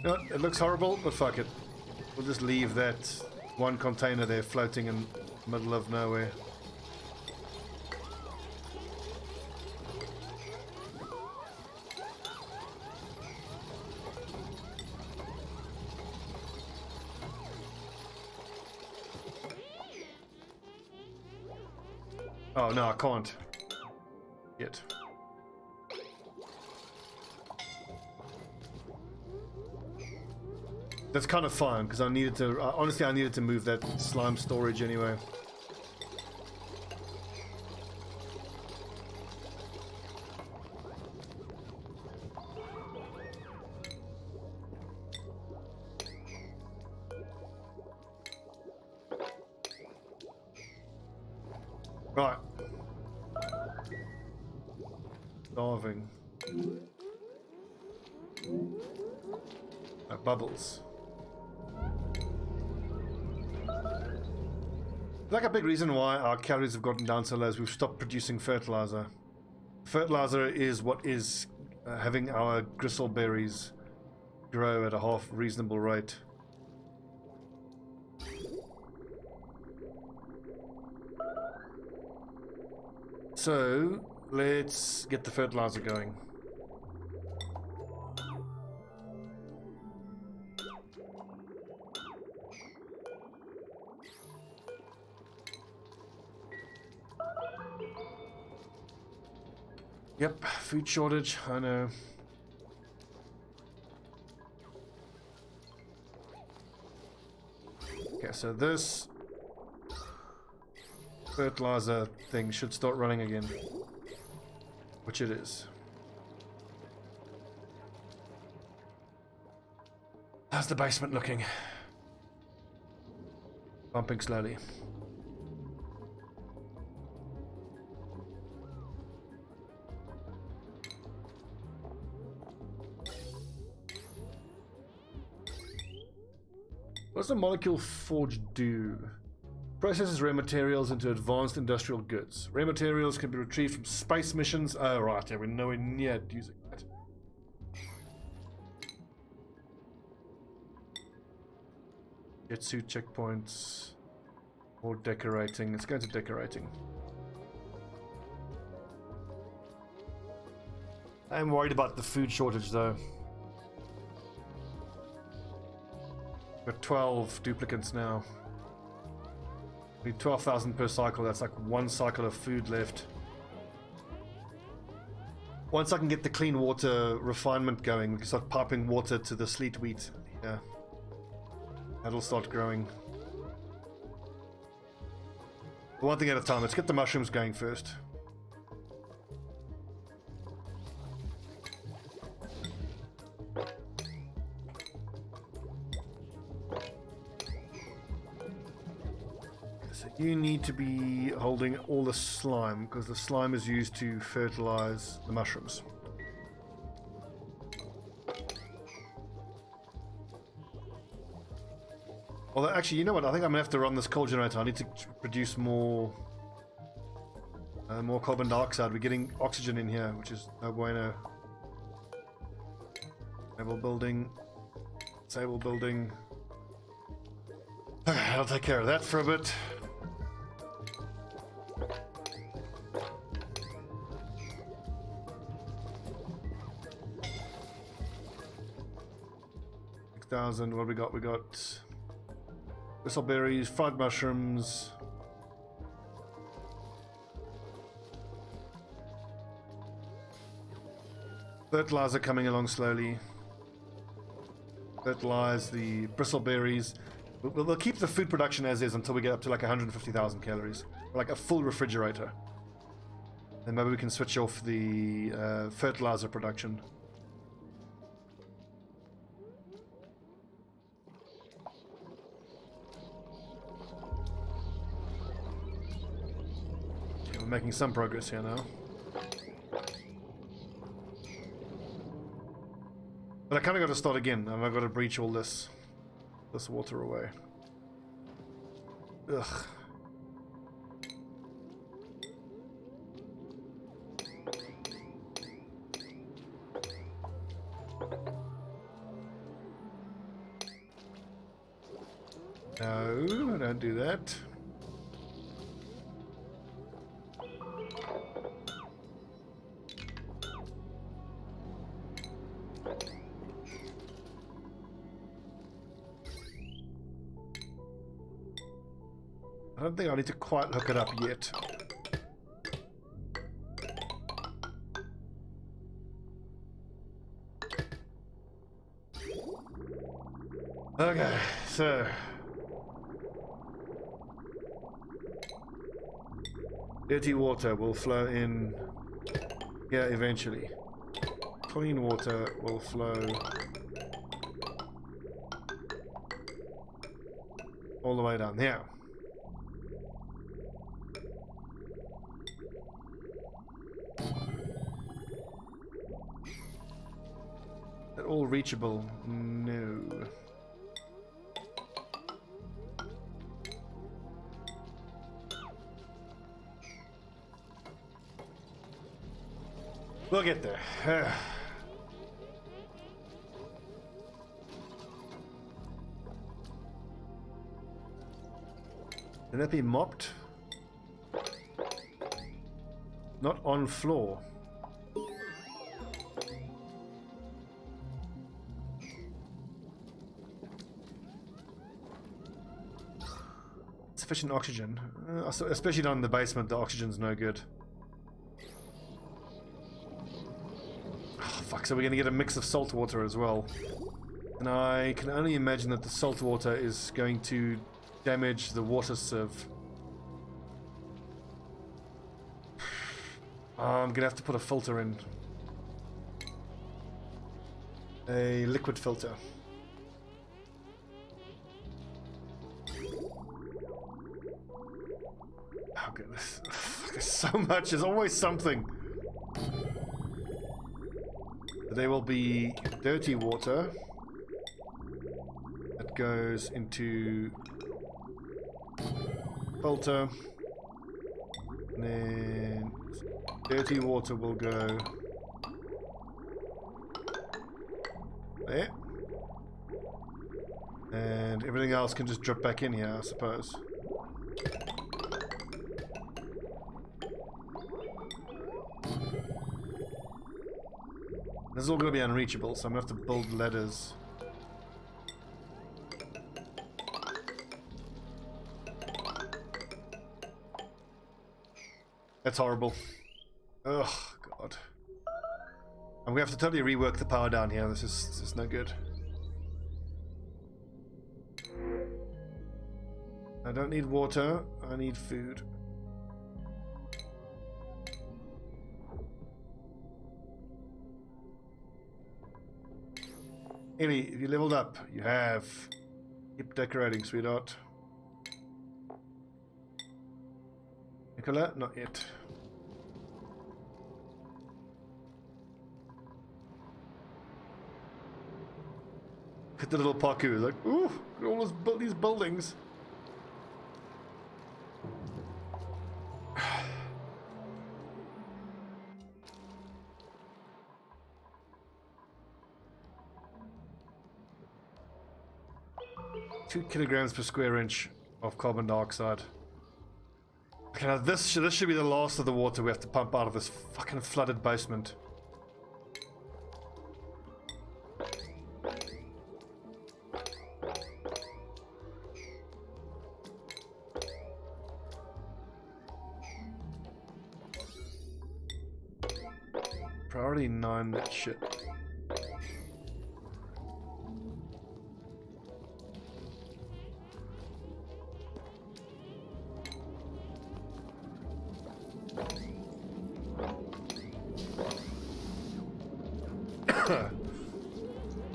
No, it looks horrible, but fuck it. We'll just leave that one container there floating in the middle of nowhere. Oh no, I can't. Yet. That's kind of fine, because I needed to, honestly I needed to move that slime storage anyway. Right. Starving. Bubbles. Like a big reason why our calories have gotten down so low is we've stopped producing fertilizer. Fertilizer is what is having our gristleberries grow at a half reasonable rate. So let's get the fertilizer going. Yep, food shortage, I know. Okay, so this fertilizer thing should start running again, which it is. How's the basement looking? Pumping slowly. What does the molecule forge do? Processes rare materials into advanced industrial goods. Rare materials can be retrieved from space missions. Oh, right, yeah, we're nowhere near using that. Jet suit checkpoints. More decorating. Let's go to decorating. I'm worried about the food shortage, though. We've got 12 duplicants now. Need 12,000 per cycle. That's like one cycle of food left. Once I can get the clean water refinement going, we can start piping water to the sleet wheat. Yeah, that'll start growing. One thing at a time. Let's get the mushrooms going first. You need to be holding all the slime, because the slime is used to fertilize the mushrooms. Although, actually, you know what? I think I'm going to have to run this coal generator. I need to produce more carbon dioxide. We're getting oxygen in here, which is no bueno. Stable building. Stable building. Okay, I'll take care of that for a bit. What have we got? We got bristleberries, fried mushrooms, fertilizer coming along slowly. Fertilize the bristleberries. We'll keep the food production as is until we get up to like 150,000 calories, like a full refrigerator. Then maybe we can switch off the fertilizer production. We're making some progress here now. But I kind of got to start again, and I've got to breach all this water away. Ugh. No, don't do that. I don't think I need to quite hook it up yet. Okay, so dirty water will flow in here eventually. Clean water will flow all the way down here. They're all reachable? No. We'll get there. Can that be mopped? Not on floor. Sufficient oxygen. Especially down in the basement, the oxygen's no good. Oh, fuck, so we're going to get a mix of salt water as well. And I can only imagine that the salt water is going to damage the water sieve. I'm going to have to put a filter in. A liquid filter. Oh goodness. There's so much. There's always something. There will be dirty water that goes into filter. And then dirty water will go there. And everything else can just drip back in here, I suppose. This is all going to be unreachable, so I'm going to have to build ladders. That's horrible. Ugh, God. I'm going to have to totally rework the power down here. This is no good. I don't need water. I need food. Ellie, if you leveled up, you have. Keep decorating, sweetheart. Nicola, not yet. Hit the little parkour, like, ooh, look at all these buildings. Two kilograms per square inch of carbon dioxide. Okay, now this should be the last of the water we have to pump out of this fucking flooded basement. Priority 9, that shit.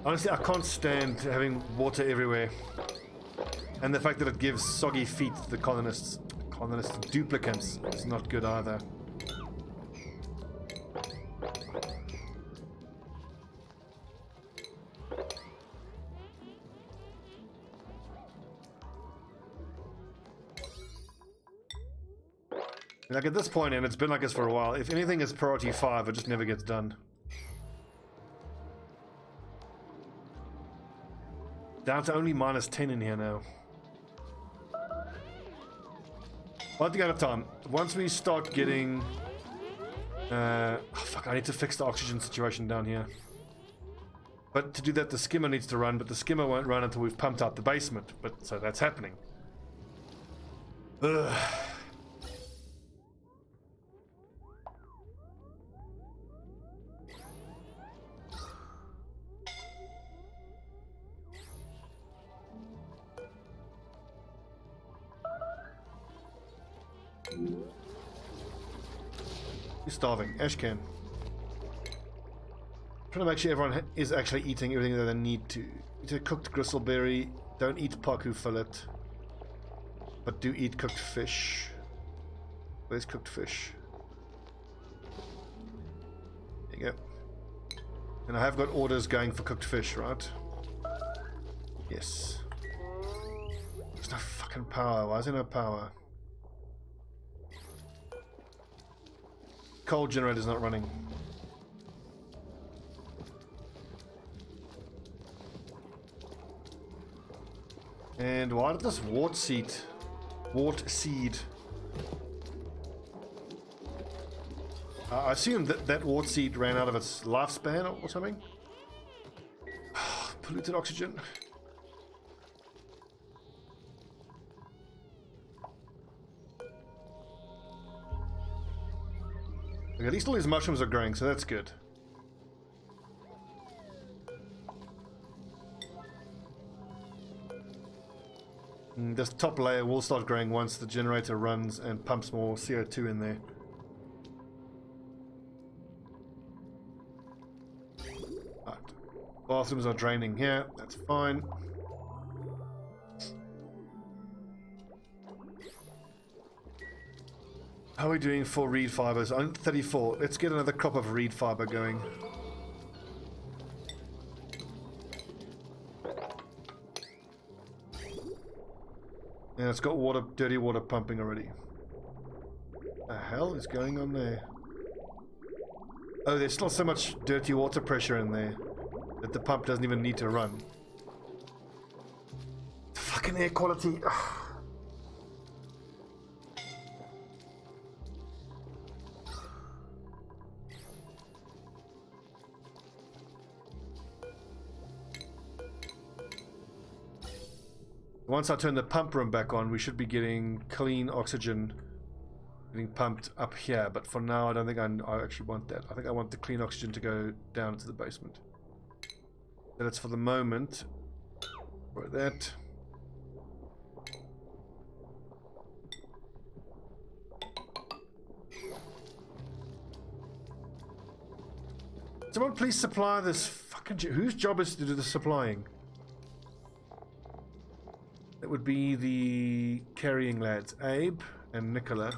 Honestly, I can't stand having water everywhere. And the fact that it gives soggy feet to the colonists. Duplicants is not good either. Like at this point, and it's been like this for a while, if anything is priority 5, it just never gets done. Down to only minus 10 in here now. One thing at a time. Once we start getting... oh fuck, I need to fix the oxygen situation down here. But to do that, the skimmer needs to run, but the skimmer won't run until we've pumped out the basement. But so that's happening. Ugh. You're starving. Ashcan. Trying to make sure everyone is actually eating everything that they need to. Eat a cooked gristleberry. Don't eat paku fillet. But do eat cooked fish. Where's cooked fish? There you go. And I have got orders going for cooked fish, right? Yes. There's no fucking power. Why is there no power? Coal generator's not running. And why did this wart seed? I assume that wart seed ran out of its lifespan or something. Polluted oxygen. Okay, at least all these mushrooms are growing, so that's good. This top layer will start growing once the generator runs and pumps more CO2 in there. Right. Bathrooms are draining here, that's fine. How are we doing for reed fibers? I'm 34. Let's get another crop of reed fiber going. And it's got water, dirty water pumping already. The hell is going on there? Oh, there's still so much dirty water pressure in there that the pump doesn't even need to run. Fucking air quality. Once I turn the pump room back on, we should be getting clean oxygen getting pumped up here. But for now, I don't think I actually want that. I think I want the clean oxygen to go down into the basement. So that's for the moment. For that. Someone please supply this fucking... Whose job is to do the supplying? That would be the carrying lads, Abe and Nicola.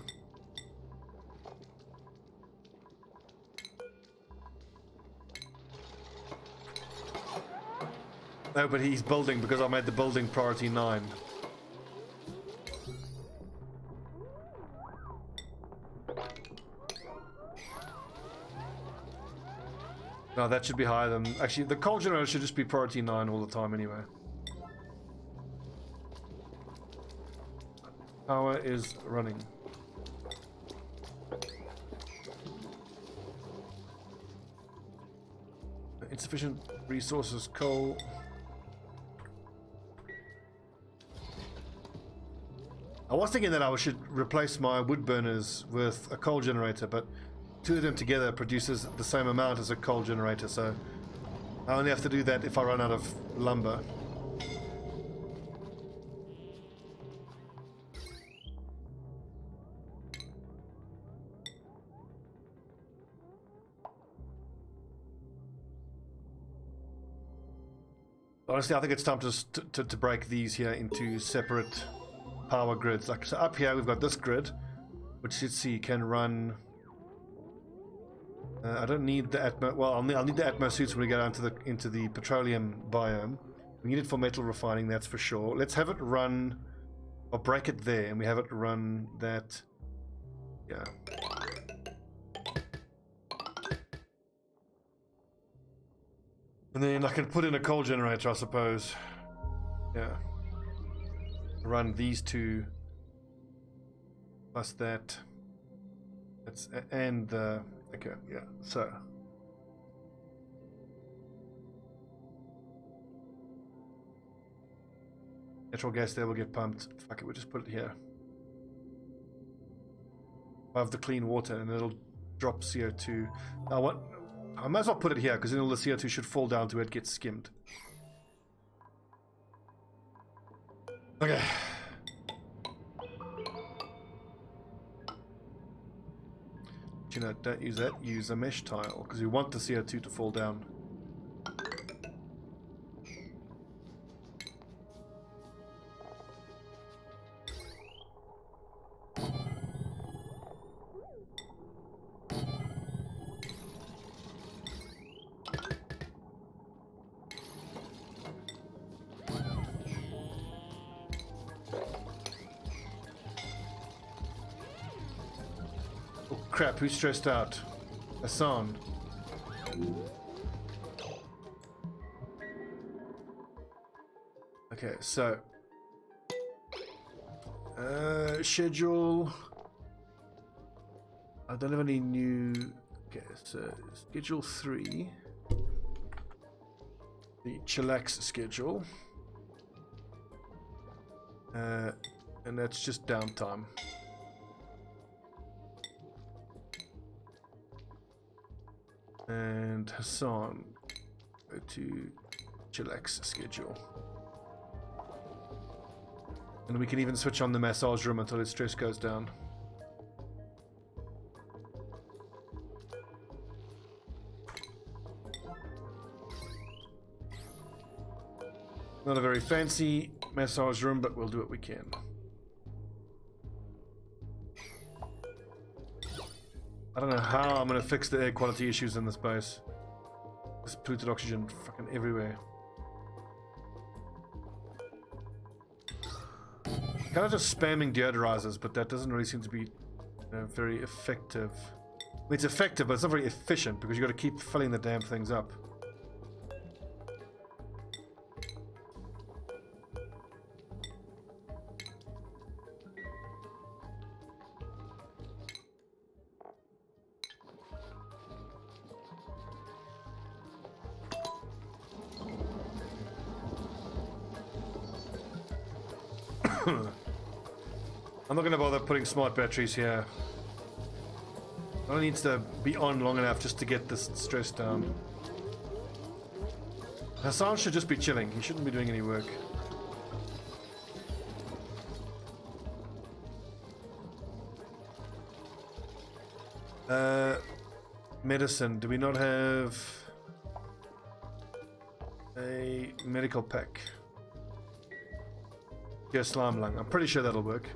No, but he's building because I made the building priority 9. No, that should be higher than... Actually, the coal generator should just be priority 9 all the time anyway. Power is running. Insufficient resources, coal. I was thinking that I should replace my wood burners with a coal generator, but 2 of them together produces the same amount as a coal generator, so I only have to do that if I run out of lumber. Honestly, I think it's time to break these here into separate power grids. Like, so up here we've got this grid, which let's see can run. I don't need the Atmo. Well, I'll need the Atmo suits when we go down to into the petroleum biome. We need it for metal refining, that's for sure. Let's have it run, or break it there, and we have it run that. Yeah. And then I can put in a coal generator, I suppose. Yeah. Run these 2 plus that. That's and the okay, yeah. So natural gas there will get pumped. Fuck it, we'll just put it here. Above the clean water, and it'll drop CO2. Now what? I might as well put it here, because then all the CO2 should fall down to where it gets skimmed. Okay. But you know, don't use that. Use a mesh tile, because we want the CO2 to fall down. Crap, who's stressed out? Hassan. Okay, so schedule. I don't have any new. Okay, so schedule 3. The chillax schedule. And that's just downtime. And Hassan, go to chillax schedule. And we can even switch on the massage room until his stress goes down. Not a very fancy massage room, but we'll do what we can. I don't know how I'm going to fix the air quality issues in this base. There's polluted oxygen fucking everywhere. Kind of just spamming deodorizers, but that doesn't really seem to be very effective. I mean, it's effective, but it's not very efficient because you've got to keep filling the damn things up. I'm not going to bother putting smart batteries here. It only needs to be on long enough just to get this stress down. Hassan should just be chilling. He shouldn't be doing any work. Medicine. Do we not have a medical pack? Yeah, slime lung. I'm pretty sure that'll work.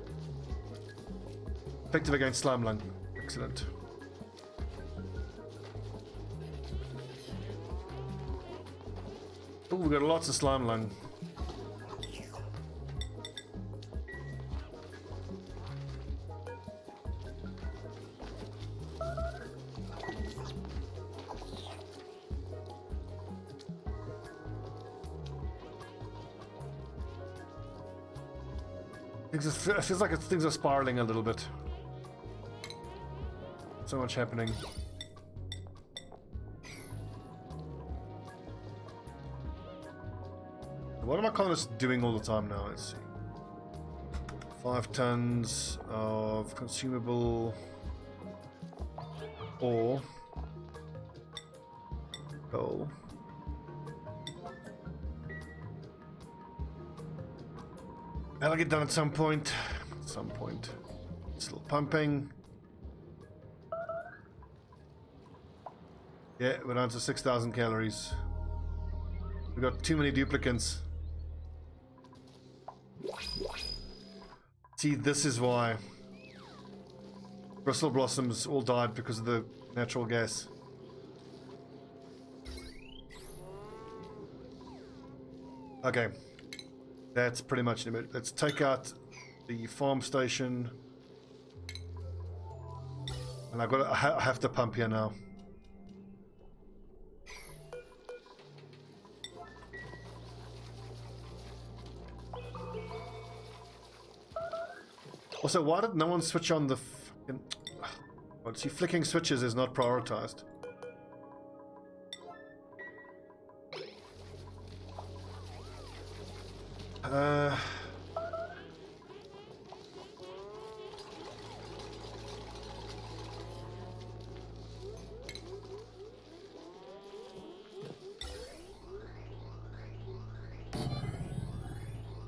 Effective against slime lung. Excellent. Oh, we've got lots of slime lung. It feels like things are spiraling a little bit. So much happening. What are my colonists doing all the time now? Let's see. 5 tons of consumable ore. Coal. That'll get done at some point. Still pumping. Yeah, we're down to 6,000 calories. We've got too many duplicants. See, this is why bristle blossoms all died, because of the natural gas. Okay. That's pretty much it. Let's take out the farm station. And I have to pump here now. Also, why did no one switch on the fucking... Well, see, flicking switches is not prioritized.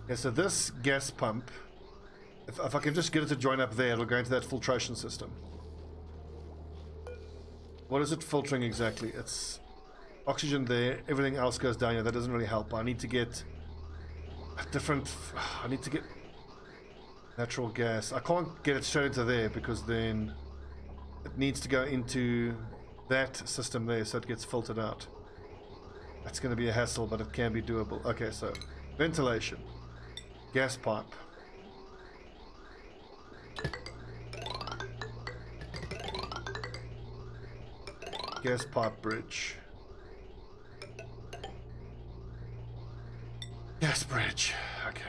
Yeah, so this gas pump, if I can just get it to join up there, it'll go into that filtration system. What is it filtering exactly? It's oxygen there, everything else goes down here. That doesn't really help. I need to get a different... I need to get natural gas. I can't get it straight into there because then it needs to go into that system there so it gets filtered out. That's going to be a hassle, but it can be doable. Okay, so ventilation. Gas pipe. Gas pipe bridge. Gas bridge. Okay.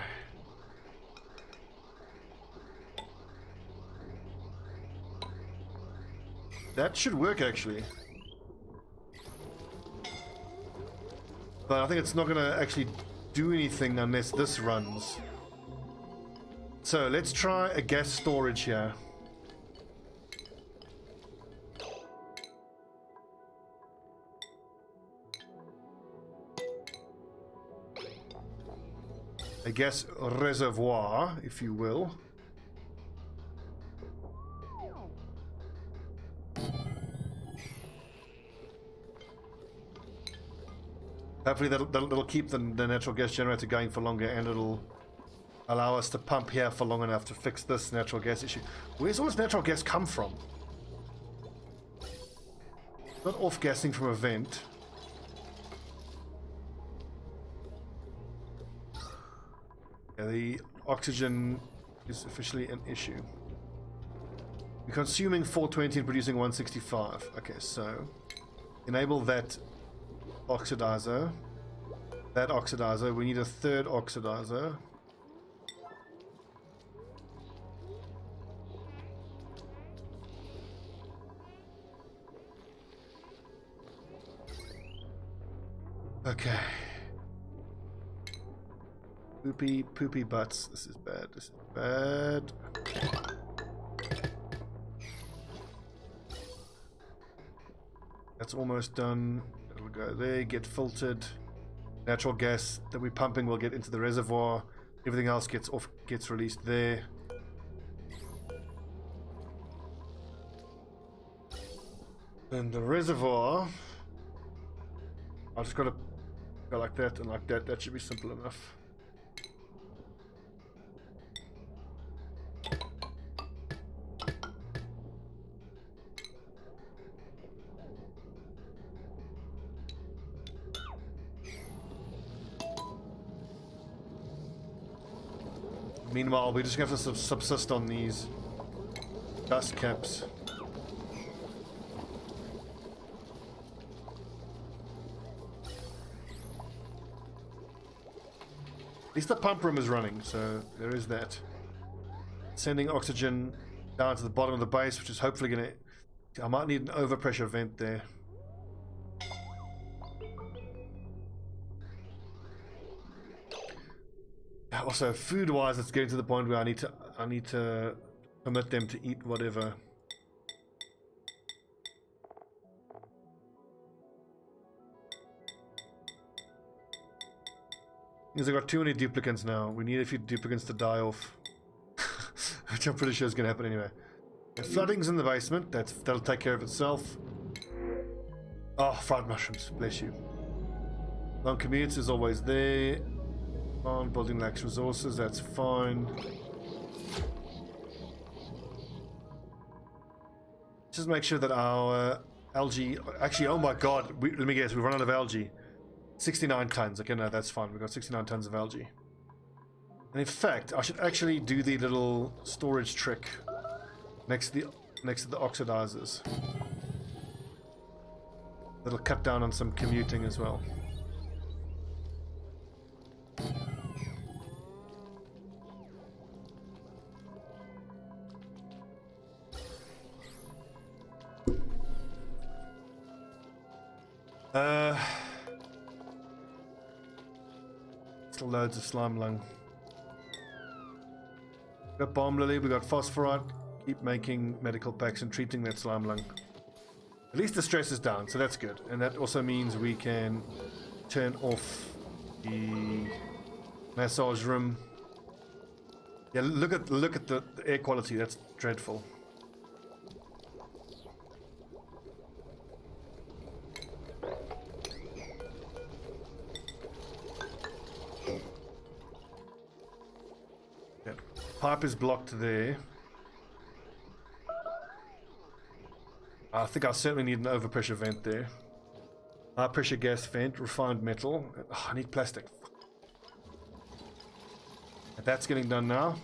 That should work actually. But I think it's not going to actually do anything unless this runs. So let's try a gas storage here. A gas reservoir, if you will. Hopefully that'll keep the natural gas generator going for longer, and it'll allow us to pump here for long enough to fix this natural gas issue. Where's all this natural gas come from? Not off-gassing from a vent. Yeah, the oxygen is officially an issue. We're consuming 420 and producing 165. Okay, so enable that oxidizer. That oxidizer. We need a third oxidizer. Okay. Poopy butts. This is bad. This is bad. That's almost done. It'll go there, get filtered. Natural gas that we're pumping will get into the reservoir. Everything else gets released there. And the reservoir, I just gotta go like that and like that. That should be simple enough. Meanwhile, we're just gonna have to subsist on these dust caps. At least the pump room is running, so there is that. Sending oxygen down to the bottom of the base, which is hopefully gonna... I might need an overpressure vent there. Also, food-wise, it's getting to the point where I need to permit them to eat whatever. Because I've got too many duplicants now. We need a few duplicants to die off, which I'm pretty sure is going to happen anyway. The flooding's in the basement. That'll take care of itself. Oh, fried mushrooms. Bless you. Long commutes is always there. On building lacks resources, that's fine. Just make sure that our algae, actually, oh my god, let me guess, we've run out of algae. 69 tons. Okay, no, that's fine. We've got 69 tons of algae. And in fact, I should actually do the little storage trick next to the oxidizers. That'll cut down on some commuting as well. Still loads of slime lung. We got bomb lily, we got phosphorite. Keep making medical packs and treating that slime lung. At least the stress is down, so that's good. And that also means we can turn off the massage room. Yeah, look at the air quality. That's dreadful. Yeah, pipe is blocked there. I think I certainly need an overpressure vent there. High pressure gas vent, refined metal. Oh, I need plastic. That's getting done now.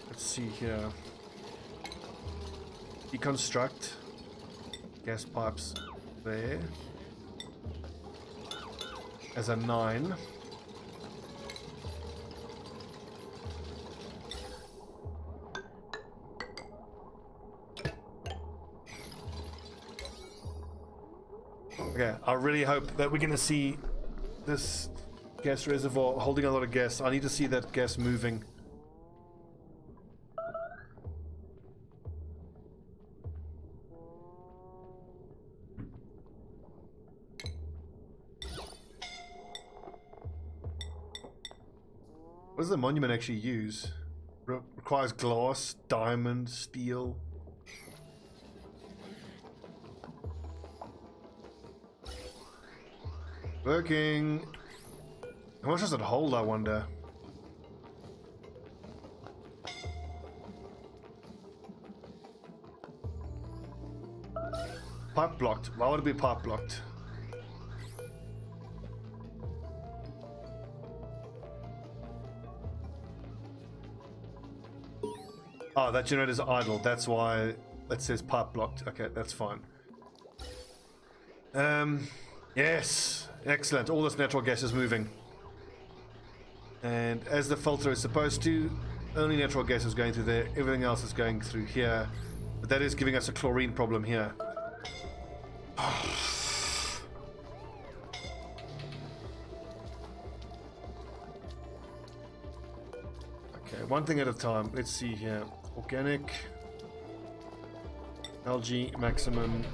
Let's see here. Deconstruct. Gas pipes there. As a 9. Okay, I really hope that we're going to see this gas reservoir holding a lot of gas. I need to see that gas moving. What does the monument actually use? Requires glass, diamond, steel. Working. How much does it hold, I wonder? Pipe blocked. Why would it be pipe blocked? Oh, that generator's idle. That's why it says pipe blocked. Okay, that's fine. Yes, excellent. All this natural gas is moving. And as the filter is supposed to, only natural gas is going through there. Everything else is going through here. But that is giving us a chlorine problem here. Okay, one thing at a time. Let's see here. Organic. Algae maximum.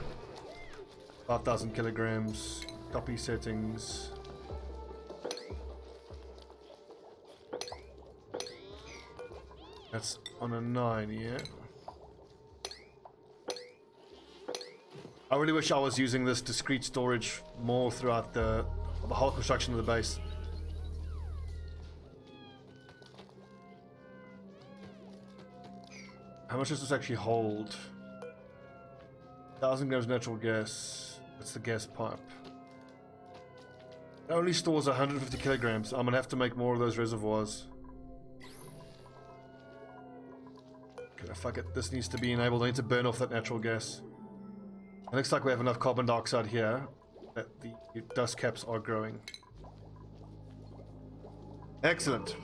5,000 kilograms. Copy settings. That's on a 9, yeah. I really wish I was using this discrete storage more throughout the whole construction of the base. How much does this actually hold? 1,000 grams natural gas. That's the gas pipe. It only stores 150 kilograms. I'm gonna have to make more of those reservoirs. Okay, fuck it. This needs to be enabled. I need to burn off that natural gas. It looks like we have enough carbon dioxide here that the dust caps are growing. Excellent.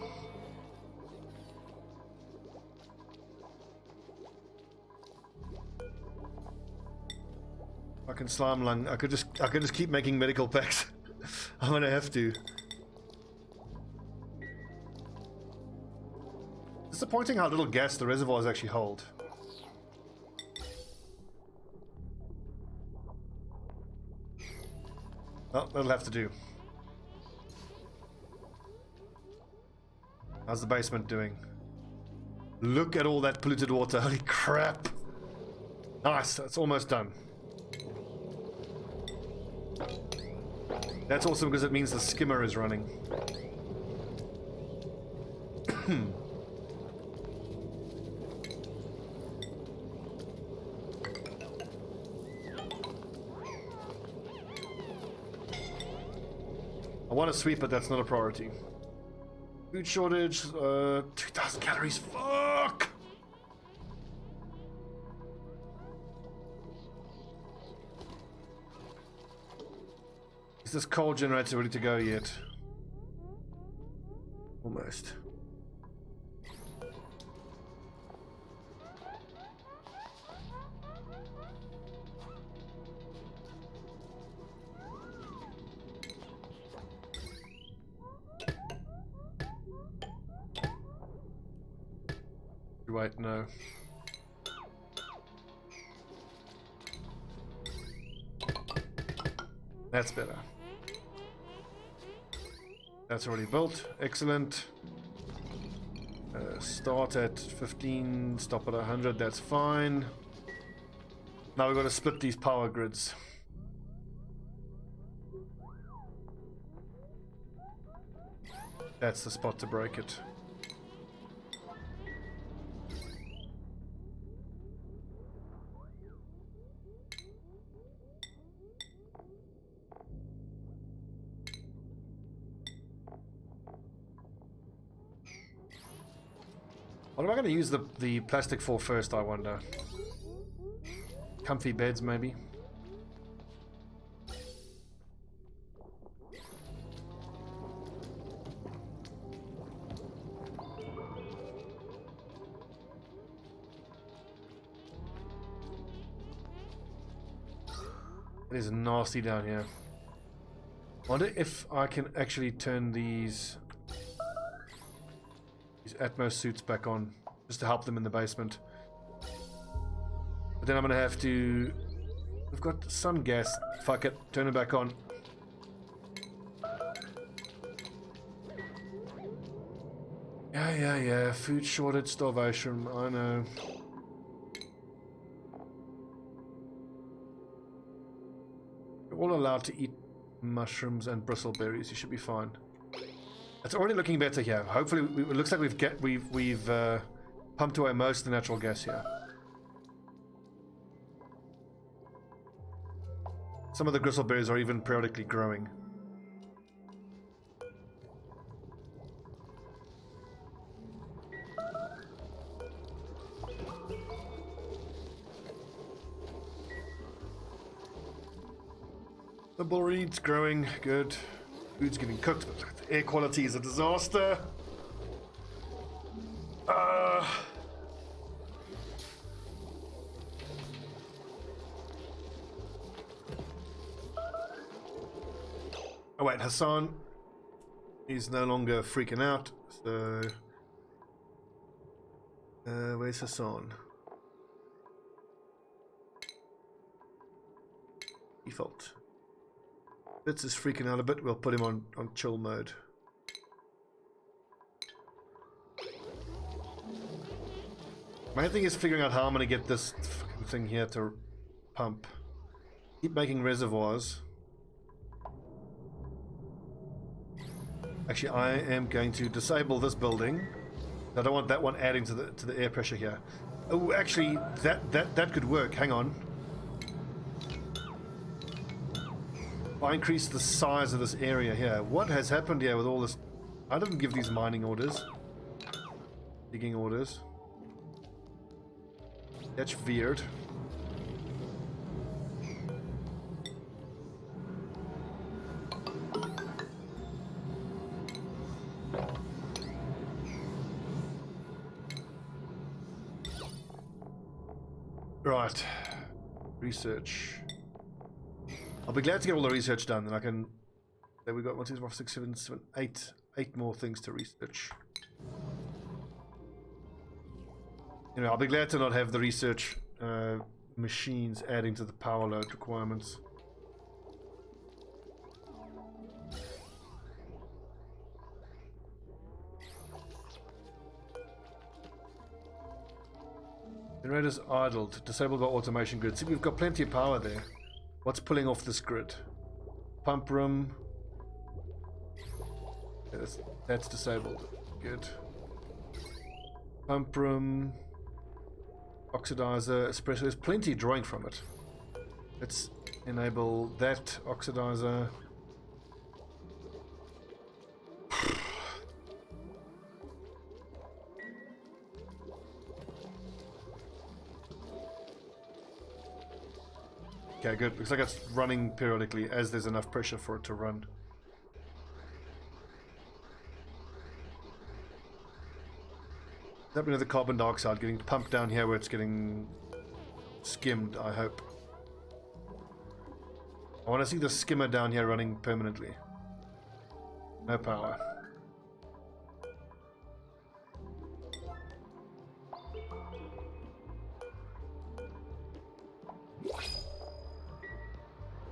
Fucking slime lung. I could just keep making medical packs. I'm gonna have to. Disappointing how little gas the reservoirs actually hold. Oh, that'll have to do. How's the basement doing? Look at all that polluted water. Holy crap. Nice, that's almost done. That's awesome because it means the skimmer is running. I want to sweep, but that's not a priority. Food shortage, 2,000 calories. Fuck! Is this coal generator ready to go yet? Almost. Wait, no. That's better. That's already built. Excellent. Start at 15, stop at 100. That's fine. Now we've got to split these power grids. That's the spot to break it. What am I going to use the plastic for first, I wonder? Comfy beds, maybe? It is nasty down here. I wonder if I can actually turn these Atmos suits back on, just to help them in the basement. But then I'm gonna have to... We've got some gas. Fuck it. Turn it back on. Yeah. Food shortage, starvation. I know. You're all allowed to eat mushrooms and bristleberries. You should be fine. It's already looking better here. Hopefully, it looks like we've pumped away most of the natural gas here. Some of the bristleberries are even periodically growing. The bullreed's growing, good. Food's getting cooked, but the air quality is a disaster. Oh wait, Hassan is no longer freaking out, so... where's Hassan? Default. Fitz is freaking out a bit, we'll put him on chill mode. My thing is figuring out how I'm going to get this fucking thing here to pump. Keep making reservoirs. Actually, I am going to disable this building. I don't want that one adding to the air pressure here. Oh, actually, that could work. Hang on. If I increase the size of this area here, what has happened here with all this? I didn't give these mining orders, digging orders. That's weird. Right, research. I'll be glad to get all the research done, then I can. There we got 1, 2, 3, 4, 5, 6, 7, 7, 8. 8 more things to research. You know, I'll be glad to not have the research machines adding to the power load requirements. Generators idled, disabled by automation grid. See, we've got plenty of power there. What's pulling off this grid? Pump room. Yeah, that's disabled. Good. Pump room. Oxidizer, espresso. There's plenty drawing from it. Let's enable that oxidizer. Okay, good. Looks like it's running periodically as there's enough pressure for it to run. That means the carbon dioxide getting pumped down here where it's getting skimmed, I hope. I want to see the skimmer down here running permanently. No power.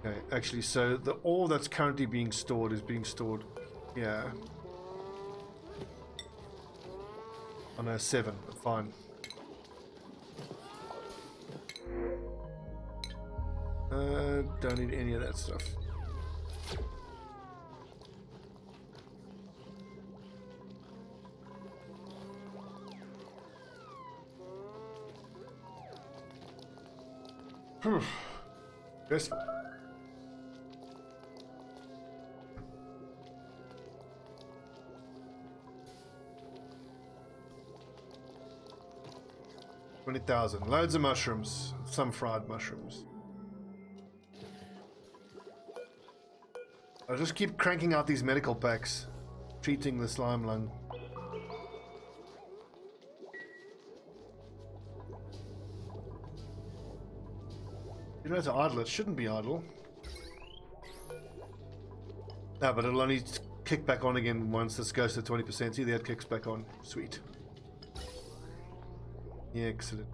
Okay, actually, so the ore that's currently being stored is being stored here. Oh no, 7, but fine. Don't need any of that stuff. Stressful. $20,000. Loads of mushrooms. Some fried mushrooms. I'll just keep cranking out these medical packs. Treating the slime lung. You know it's idle. It shouldn't be idle. No, but it'll only kick back on again once this goes to 20%. See, there it kicks back on. Sweet. Yeah, excellent.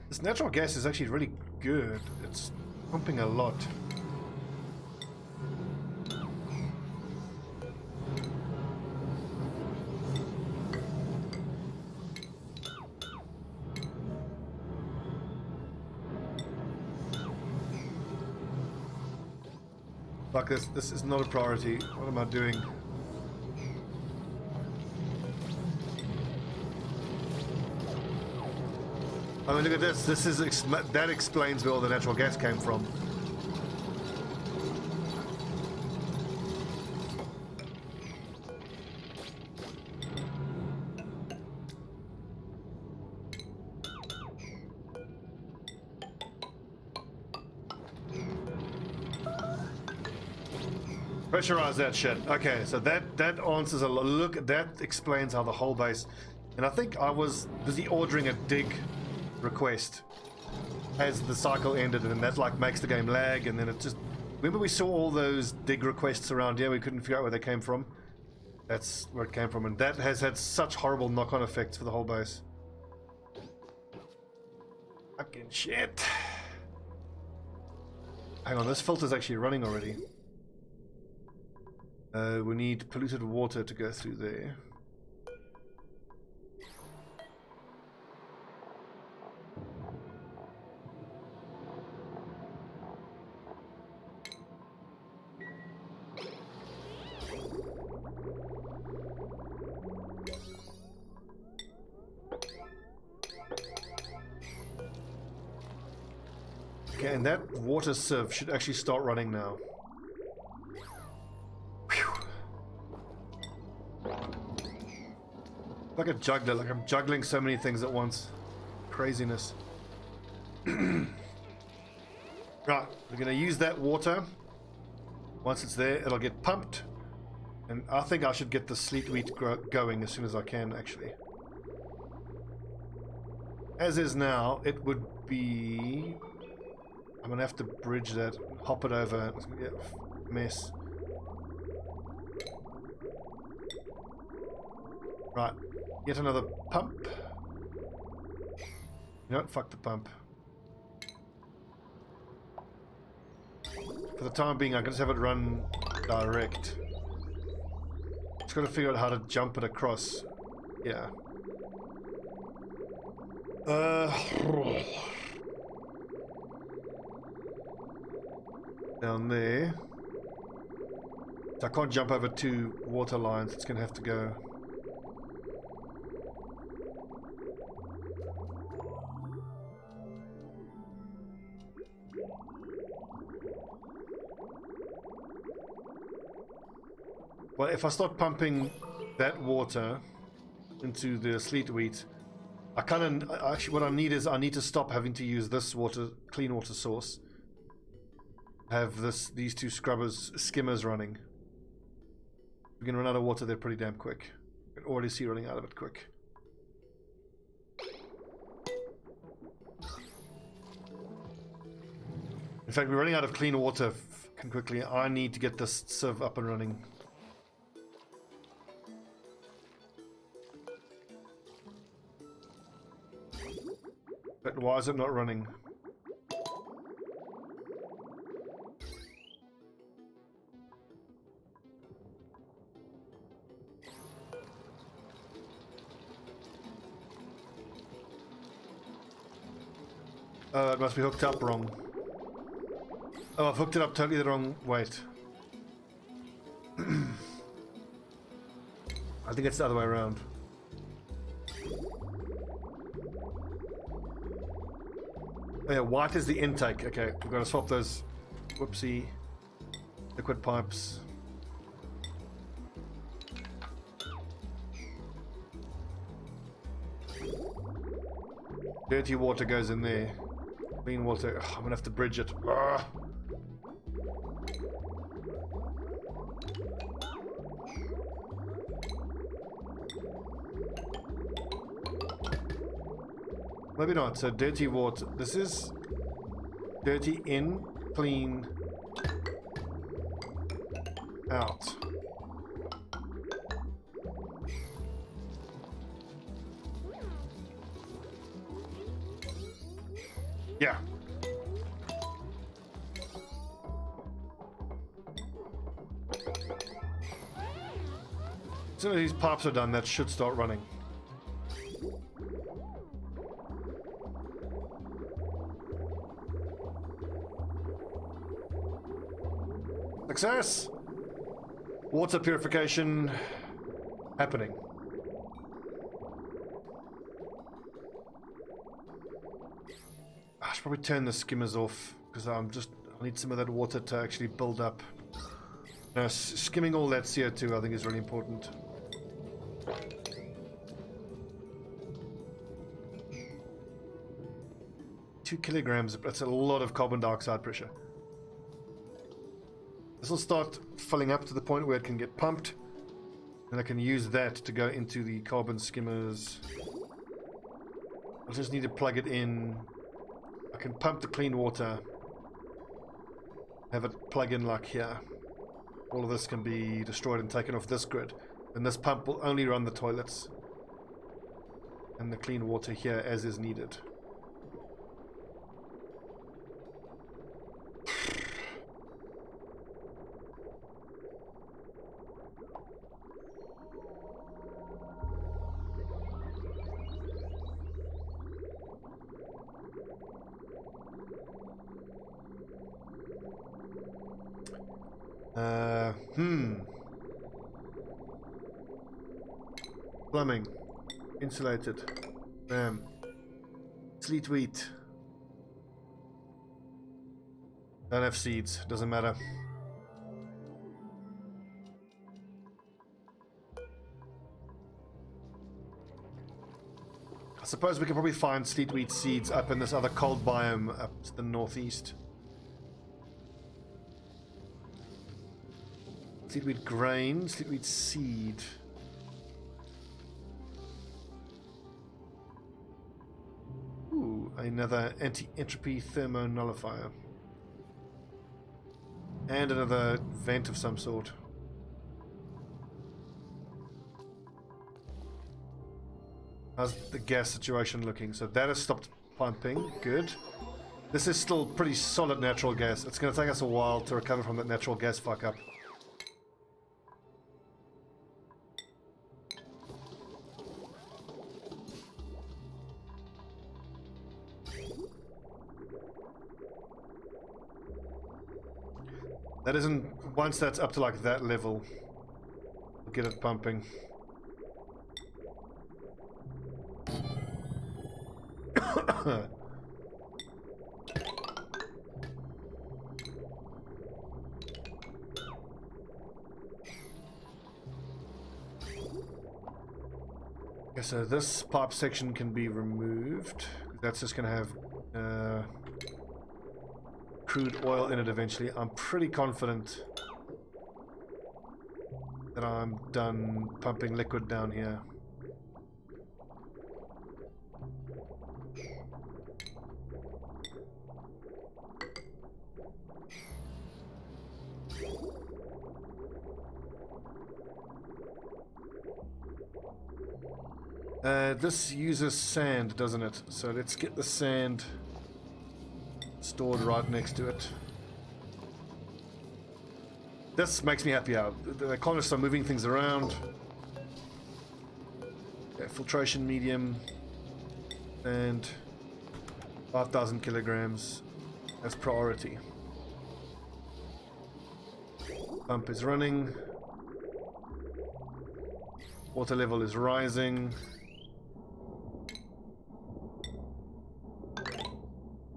This natural gas is actually really good. It's pumping a lot. Fuck this, this is not a priority. What am I doing? I mean, look at this. This is that explains where all the natural gas came from. Pressurize that shit. Okay, so that answers a look. That explains how the whole base. And I think I was busy ordering a dig request as the cycle ended, and that like makes the game lag. And then it just, remember we saw all those dig requests around here. We couldn't figure out where they came from. That's where it came from, and that has had such horrible knock-on effects for the whole base. Fucking shit. Hang on, this filter's actually running already. We need polluted water to go through there. Okay, and that water sieve should actually start running now. Like a juggler, like I'm juggling so many things at once. Craziness. Right, we're gonna use that water. Once it's there, it'll get pumped. And I think I should get the sleet wheat going as soon as I can, actually. As is now, it would be... I'm gonna have to bridge that, hop it over. It's gonna be a mess. Right, yet another pump. You know what? Fuck the pump. For the time being, I can just have it run direct. Just gotta figure out how to jump it across. Yeah. Down there. So I can't jump over two water lines. It's gonna have to go. Well, if I start pumping that water into the sleet wheat, I kind of actually what I need is I need to stop having to use this water, clean water source. Have these two skimmers running. We're gonna run out of water there pretty damn quick. I can already see running out of it quick. In fact, we're running out of clean water quickly. I need to get this sieve up and running. But why is it not running? It must be hooked up wrong. Oh, I've hooked it up totally the wrong way. I think it's the other way around. Oh, yeah, white is the intake. Okay, we've got to swap those whoopsie liquid pipes. Dirty water goes in there. Clean water. Ugh, I'm gonna have to bridge it. Ugh. Maybe not. So dirty water. This is dirty in, clean out. Yeah. As soon as these pipes are done, that should start running. Success! Water purification happening. I should probably turn the skimmers off because I need some of that water to actually build up. Skimming all that CO2 I think is really important. $2 kilograms, that's a lot of carbon dioxide pressure. This will start filling up to the point where it can get pumped. And I can use that to go into the carbon skimmers. I just need to plug it in. I can pump the clean water. Have it plug in like here. All of this can be destroyed and taken off this grid. And this pump will only run the toilets. And the clean water here as is needed. Plumbing. Insulated. Bam. Sleet wheat. Don't have seeds. Doesn't matter. I suppose we can probably find sleet wheat seeds up in this other cold biome up to the northeast. Sleet wheat grain, sleet wheat seed. Ooh, another anti-entropy thermonullifier. And another vent of some sort. How's the gas situation looking? So that has stopped pumping. Good. This is still pretty solid natural gas. It's going to take us a while to recover from that natural gas fuck up. That isn't... Once that's up to like that level, we'll get it pumping. Okay, so this pipe section can be removed. That's just going to have crude oil in it eventually. I'm pretty confident that I'm done pumping liquid down here. This uses sand, doesn't it? So let's get the sand stored right next to it. This makes me happy out. The colonists are moving things around. Okay, filtration medium and 5,000 kilograms as priority. Pump is running. Water level is rising.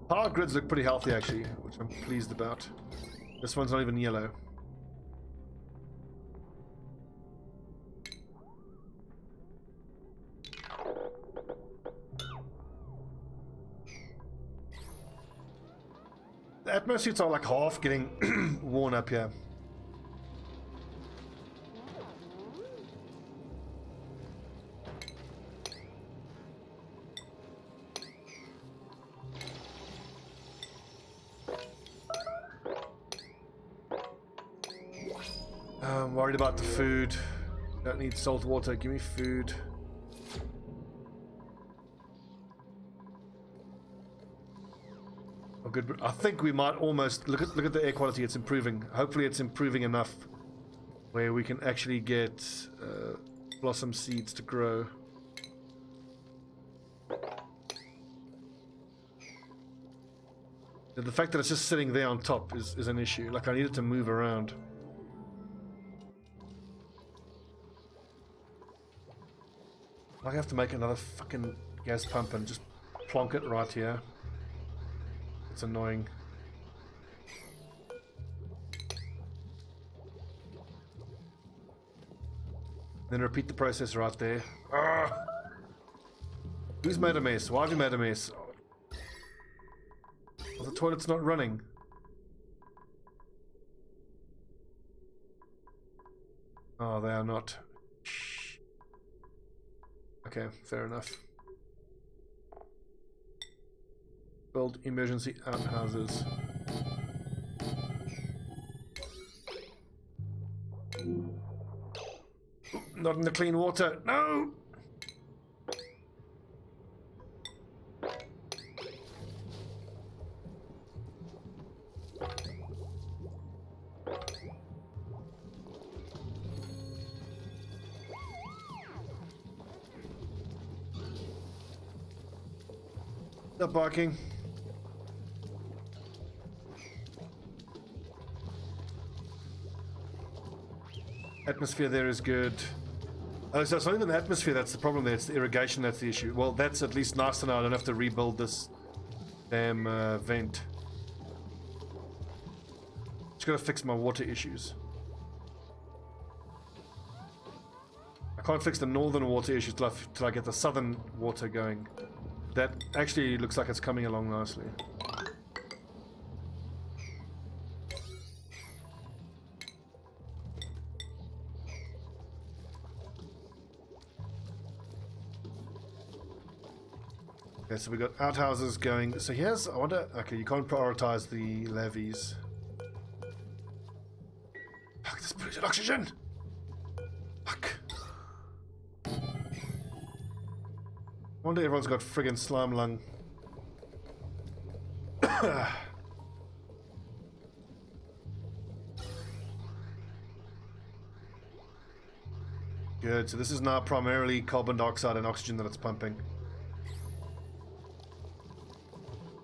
Power grids look pretty healthy actually, which I'm pleased about. This one's not even yellow. The atmospheres are like half getting worn up here. I'm worried about the food. Don't need salt water. Give me food. Oh, good. I think we might almost look at the air quality. It's improving. Hopefully, it's improving enough where we can actually get blossom seeds to grow. The fact that it's just sitting there on top is an issue. Like, I need it to move around. I have to make another fucking gas pump and just plonk it right here. It's annoying. Then repeat the process right there. Arrgh! Who's made a mess? Why have you made a mess? Well, the toilet's not running. Oh, they are not. Okay, fair enough. Build emergency outhouses. Not in the clean water. No! Stop barking. Atmosphere there is good. Oh, so it's not even the atmosphere that's the problem there, it's the irrigation that's the issue. Well, that's at least nice to know. I don't have to rebuild this damn vent. Just gotta fix my water issues. I can't fix the northern water issues till I get the southern water going. That actually looks like it's coming along nicely. Okay, so we got outhouses going. So here's, I wonder, okay, you can't prioritize the levies. Fuck, this polluted oxygen! Fuck. I wonder everyone's got friggin' slime lung. Good, so this is now primarily carbon dioxide and oxygen that it's pumping.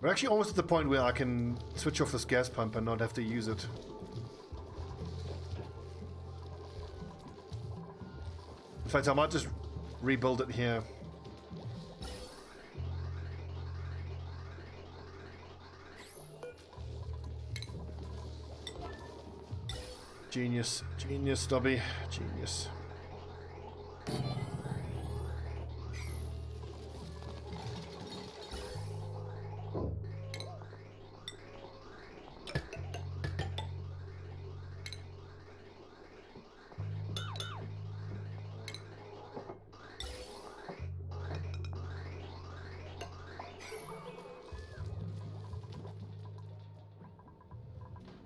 We're actually almost at the point where I can switch off this gas pump and not have to use it. In fact, I might just rebuild it here. Genius. Genius, Stobbie. Genius.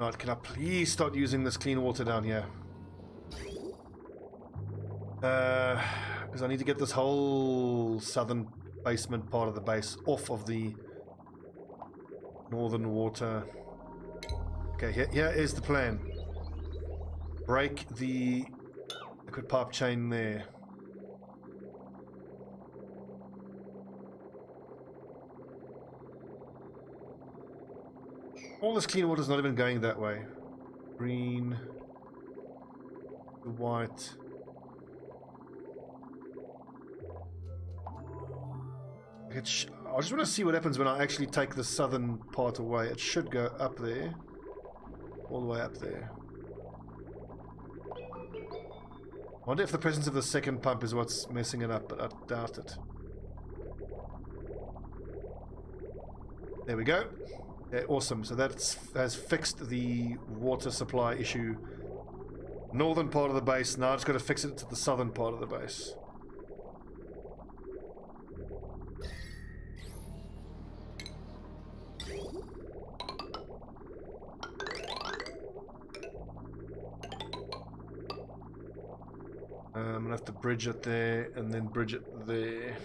Right, can I please start using this clean water down here? Because I need to get this whole southern basement part of the base off of the northern water. Okay, here is the plan. Break the liquid pipe chain there. All this clean water is not even going that way. Green, white. I just want to see what happens when I actually take the southern part away. It should go up there, all the way up there. I wonder if the presence of the second pump is what's messing it up, but I doubt it. There we go. Yeah, awesome. So that has fixed the water supply issue. Northern part of the base. Now I just got to fix it to the southern part of the base. I'm gonna have to bridge it there and then bridge it there.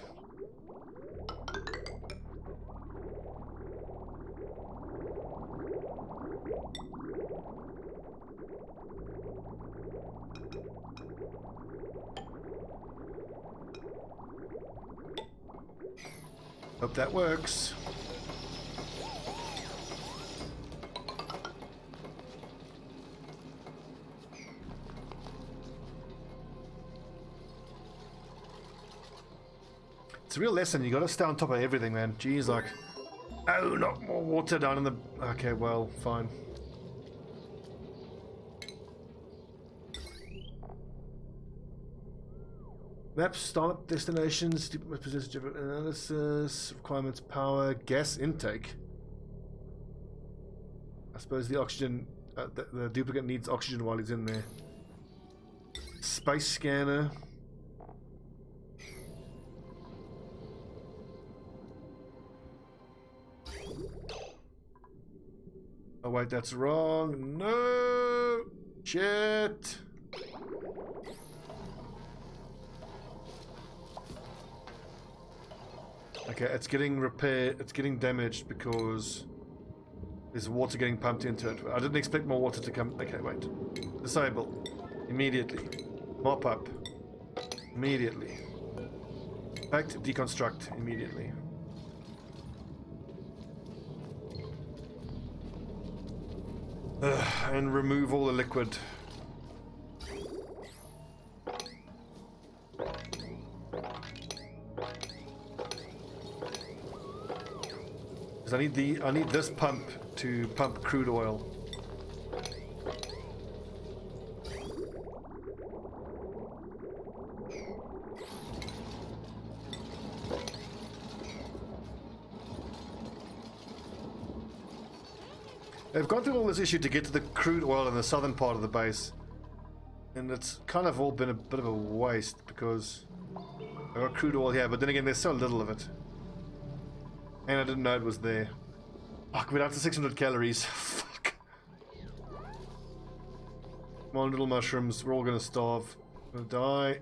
Hope that works. It's a real lesson. You got to stay on top of everything, man. Jeez, like, oh, not more water down in the. Okay, well, fine. Maps, start destinations, percentage of analysis, requirements, power, gas intake. I suppose the oxygen, the duplicate needs oxygen while he's in there. Space scanner. Oh wait, that's wrong. No! Shit! Okay, it's getting repaired. It's getting damaged because there's water getting pumped into it. I didn't expect more water to come. Okay, wait. Disable. Immediately. Mop up. Immediately. Back to deconstruct. Immediately. And remove all the liquid. Because I need this pump to pump crude oil. They've gone through all this issue to get to the crude oil in the southern part of the base, and it's kind of all been a bit of a waste because I got crude oil here, but then again there's so little of it, and I didn't know it was there. Fuck, we're down to 600 calories. Fuck. Come on, little mushrooms, we're all gonna starve. We're gonna die.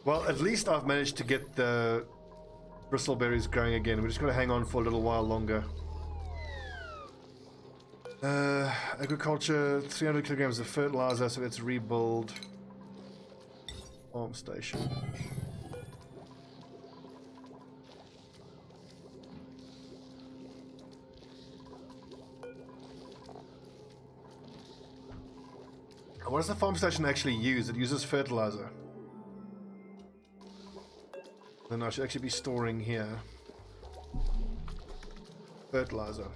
Well, at least I've managed to get the bristleberries growing again. We're just gonna hang on for a little while longer. Agriculture, 300 kilograms of fertilizer, so let's rebuild farm station. What does the farm station actually use? It uses fertilizer. Then I should actually be storing here. Fertilizer.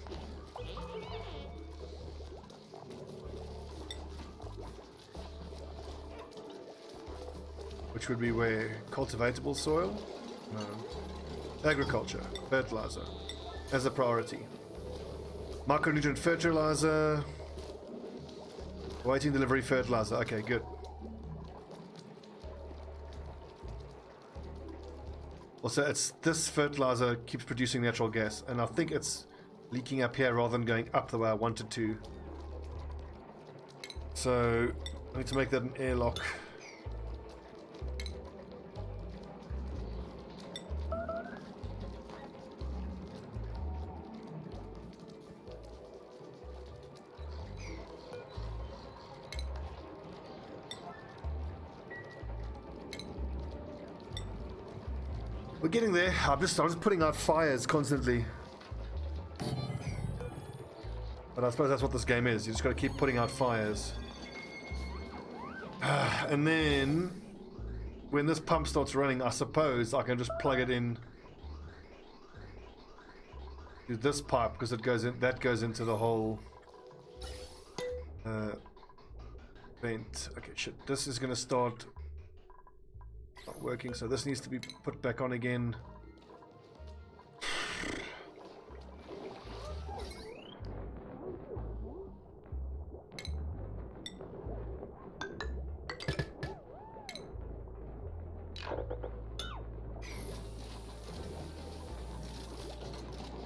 Which would be where? Cultivatable soil? No. Agriculture. Fertilizer. As a priority. Micronutrient fertilizer. Waiting delivery fertilizer. Okay, good. Also, it's this fertilizer keeps producing natural gas, and I think it's leaking up here rather than going up the way I wanted to. So, I need to make that an airlock. We're getting there. I'm just putting out fires constantly. But I suppose that's what this game is. You just got to keep putting out fires. And then, when this pump starts running, I suppose I can just plug it in to this pipe because it goes in. That goes into the whole vent. Okay, shit. This is going to start. Not working, so this needs to be put back on again.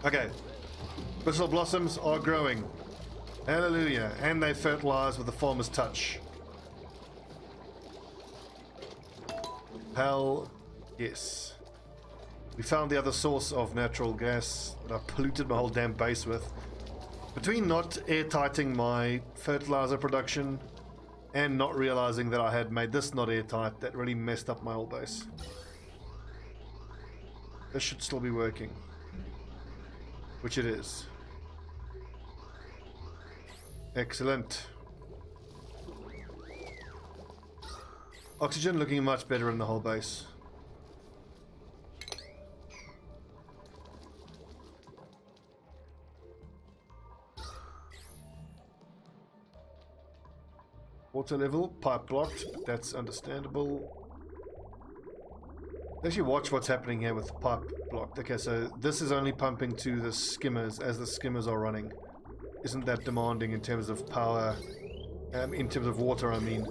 Okay, bristle blossoms are growing. Hallelujah, and they fertilize with the farmer's touch. Hell yes. We found the other source of natural gas that I polluted my whole damn base with. Between not airtighting my fertilizer production and not realizing that I had made this not airtight, that really messed up my whole base. This should still be working. Which it is. Excellent. Oxygen looking much better in the whole base. Water level, pipe blocked, but that's understandable. Actually watch what's happening here with pipe blocked. Okay, so this is only pumping to the skimmers as the skimmers are running. Isn't that demanding in terms of power, in terms of water I mean.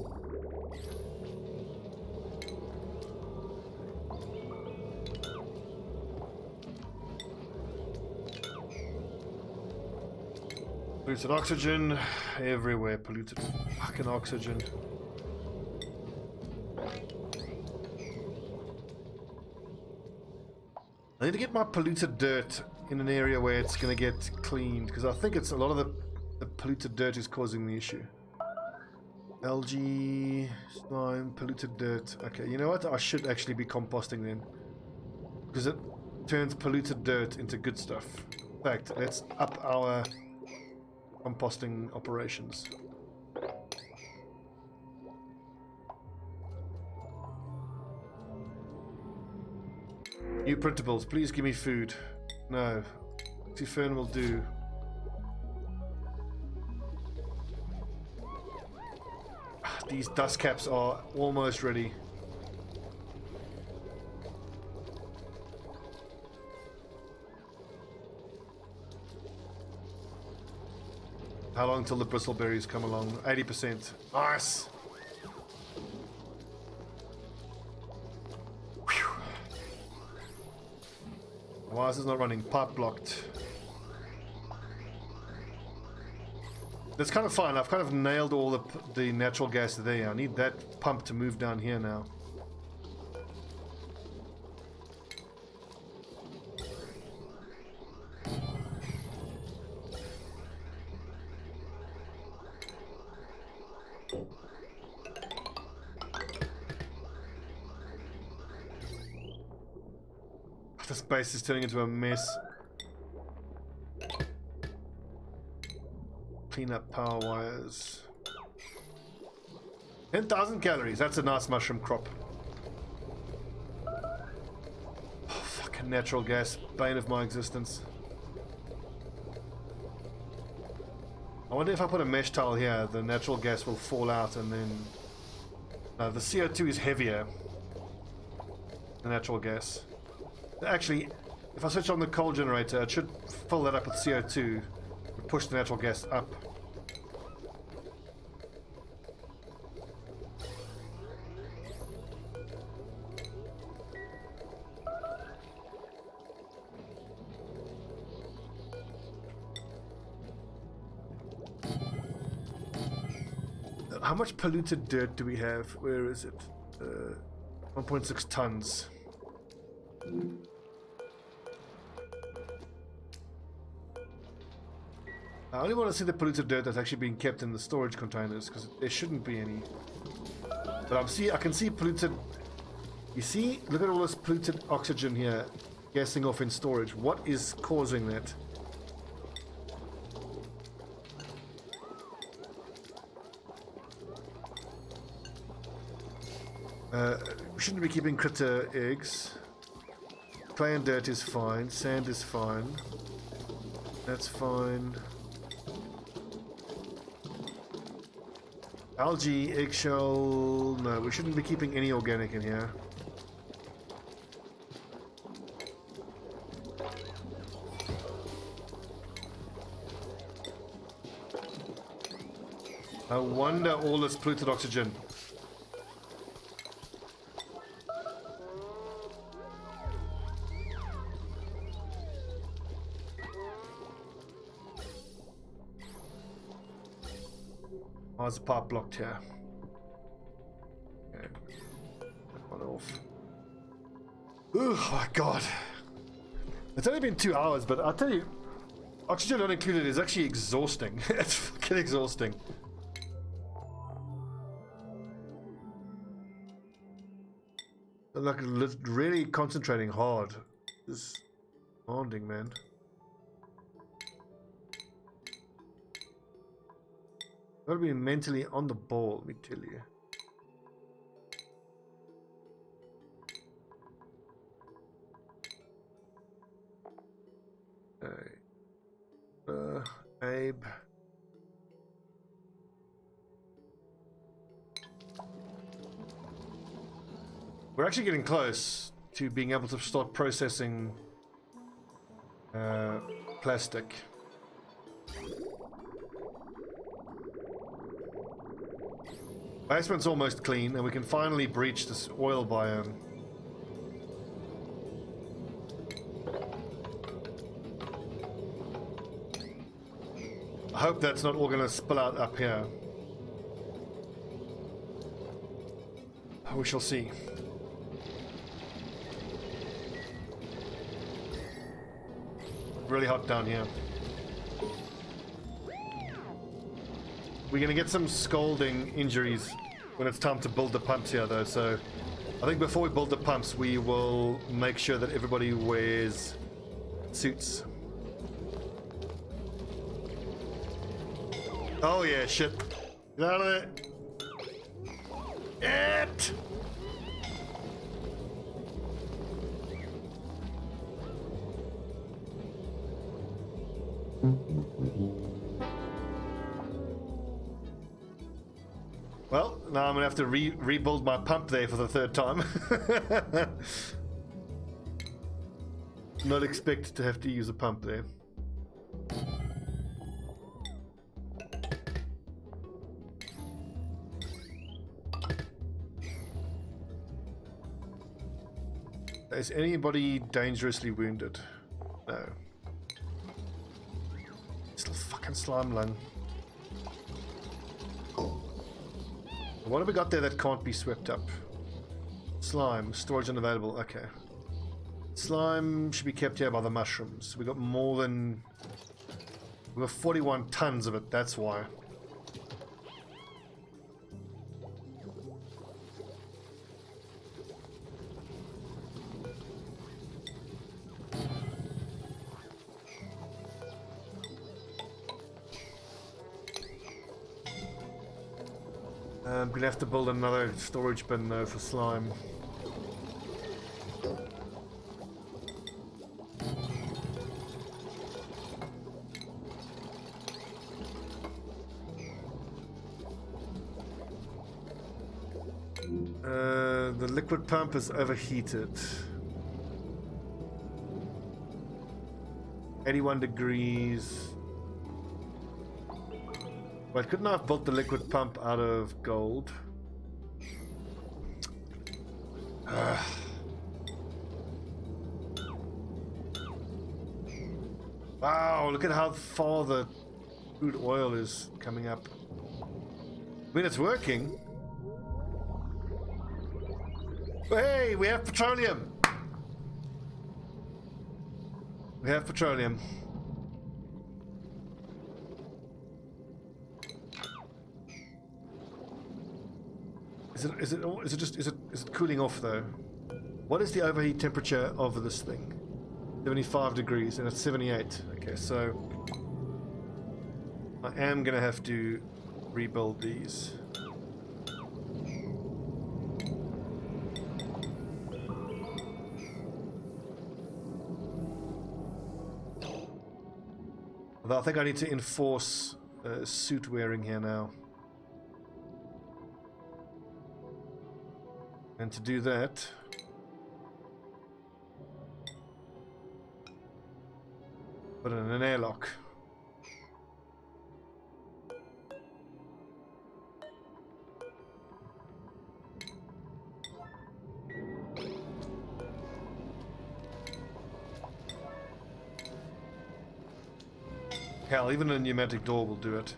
Polluted oxygen everywhere. Polluted fucking oxygen. I need to get my polluted dirt in an area where it's going to get cleaned, because I think it's a lot of the polluted dirt is causing the issue. Algae, slime, polluted dirt. Okay, you know what? I should actually be composting then, because it turns polluted dirt into good stuff. In fact, let's up our composting operations. New printables, please give me food. No. Fern will do. These dust caps are almost ready. How long till the bristleberries come along? 80%. Nice! Whew. Why is this not running? Pipe blocked. That's kind of fine. I've kind of nailed all the natural gas there. I need that pump to move down here now. This base is turning into a mess. Clean up power wires. 10,000 calories. That's a nice mushroom crop. Oh, fucking natural gas. Bane of my existence. I wonder if I put a mesh tile here, the natural gas will fall out and then... No, the CO2 is heavier than natural gas. Actually, if I switch on the coal generator, it should fill that up with CO2 and push the natural gas up. How much polluted dirt do we have? Where is it? 1.6 tons. I only want to see the polluted dirt that's actually being kept in the storage containers, because there shouldn't be any. But I can see polluted. You see, look at all this polluted oxygen here, gassing off in storage. What is causing that? We shouldn't be keeping critter eggs. Clay and dirt is fine. Sand is fine. That's fine. Algae, eggshell... No, we shouldn't be keeping any organic in here. No wonder all this polluted oxygen. Oh, there's a pipe blocked here. Okay. That one off. Oh my god. It's only been 2 hours, but I'll tell you, oxygen not included is actually exhausting. It's fucking exhausting. Like, really concentrating hard. This is demanding, man. Gotta be mentally on the ball, let me tell you. Abe. We're actually getting close to being able to start processing plastic. Basement's almost clean, and we can finally breach this oil biome. I hope that's not all going to spill out up here. We shall see. Really hot down here. We're going to get some scalding injuries when it's time to build the pumps here, though, so I think before we build the pumps, we will make sure that everybody wears suits. Oh yeah, shit. Get out of there. It! Well, now I'm gonna have to rebuild my pump there for the third time. Not expect to have to use a pump there. Is anybody dangerously wounded? No. Still fucking slime lung. What have we got there that can't be swept up? Slime, storage unavailable, okay. Slime should be kept here by the mushrooms. We got more than... we got 41 tons of it, that's why. I'm gonna have to build another storage bin though for slime. The liquid pump is overheated. 81 degrees. Wait, couldn't I have built the liquid pump out of gold? Wow, look at how far the crude oil is coming up. I mean, it's working. Hey, we have petroleum! We have petroleum. Is it cooling off though? What is the overheat temperature of this thing? 75 degrees and it's 78. Okay, so I am gonna have to rebuild these. Although I think I need to enforce suit wearing here now. And to do that, put in an airlock. Hell, even a pneumatic door will do it.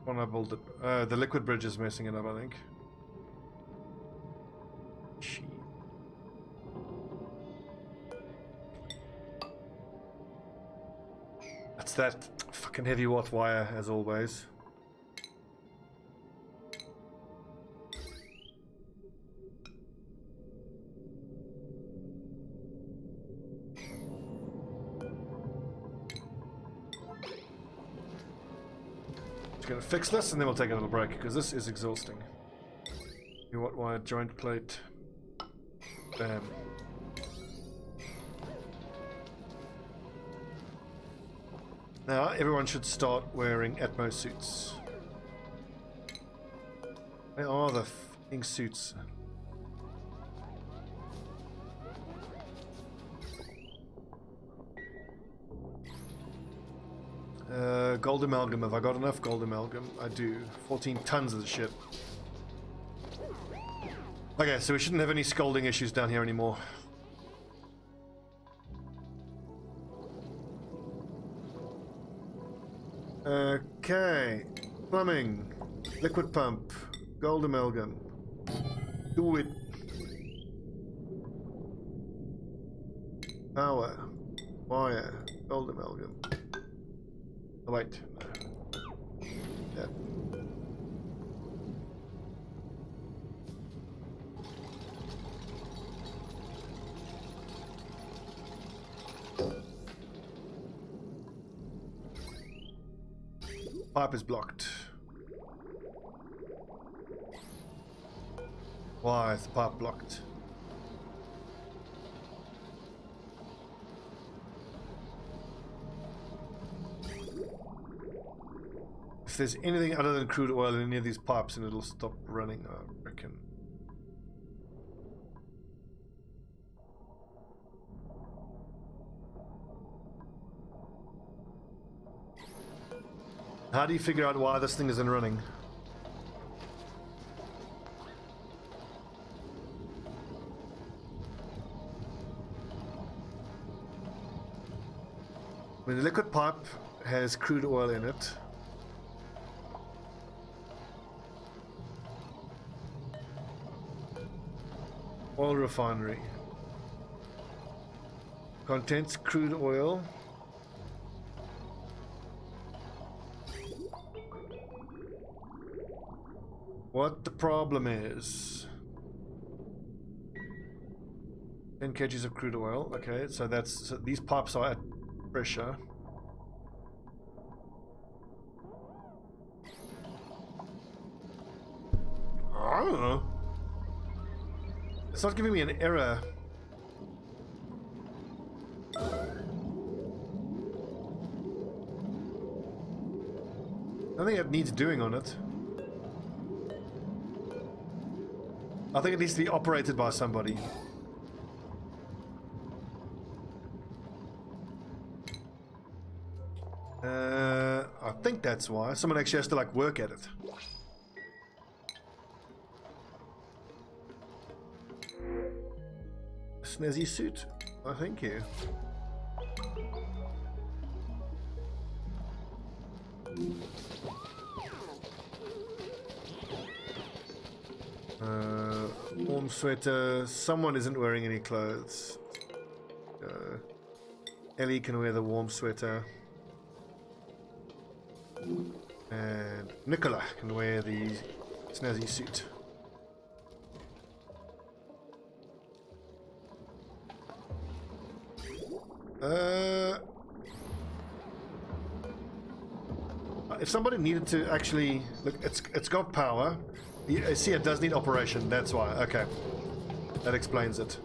When I build it, the liquid bridge is messing it up, I think. That's that fucking heavy watt wire, as always. Gonna fix this and then we'll take a little break because this is exhausting. You want wire joint plate. Bam. Now everyone should start wearing Atmo suits. Where are the f***ing suits? Gold amalgam. Have I got enough gold amalgam? I do. 14 tons of the shit. Okay, so we shouldn't have any scalding issues down here anymore. Okay, plumbing, liquid pump, gold amalgam. Do it. Power, wire, gold amalgam. Oh wait, no. Yeah. Pipe is blocked. Why is the pipe blocked? If there's anything other than crude oil in any of these pipes, then it'll stop running, I reckon. How do you figure out why this thing isn't running? When the liquid pipe has crude oil in it, oil refinery, contents crude oil. What the problem is? 10 kgs of crude oil. Okay, so these pipes are at pressure. I don't know. It's not giving me an error. I think it needs doing on it. I think it needs to be operated by somebody. I think that's why. Someone actually has to like work at it. Snazzy suit. Oh, thank you. Warm sweater. Someone isn't wearing any clothes. Ellie can wear the warm sweater. And Nicola can wear the snazzy suit. If somebody needed to actually look, it's got power. See, it does need operation. That's why. Okay, that explains it.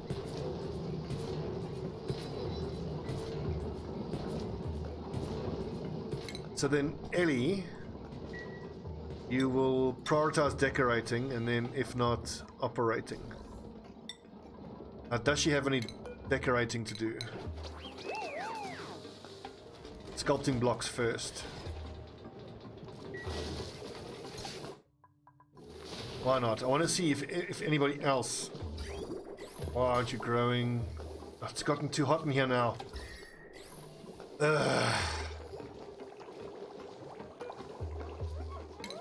So then, Ellie, you will prioritize decorating, and then, if not, operating. Does she have any decorating to do? Sculpting blocks first. Why not? I want to see if anybody else. Why aren't you growing? Oh, it's gotten too hot in here now.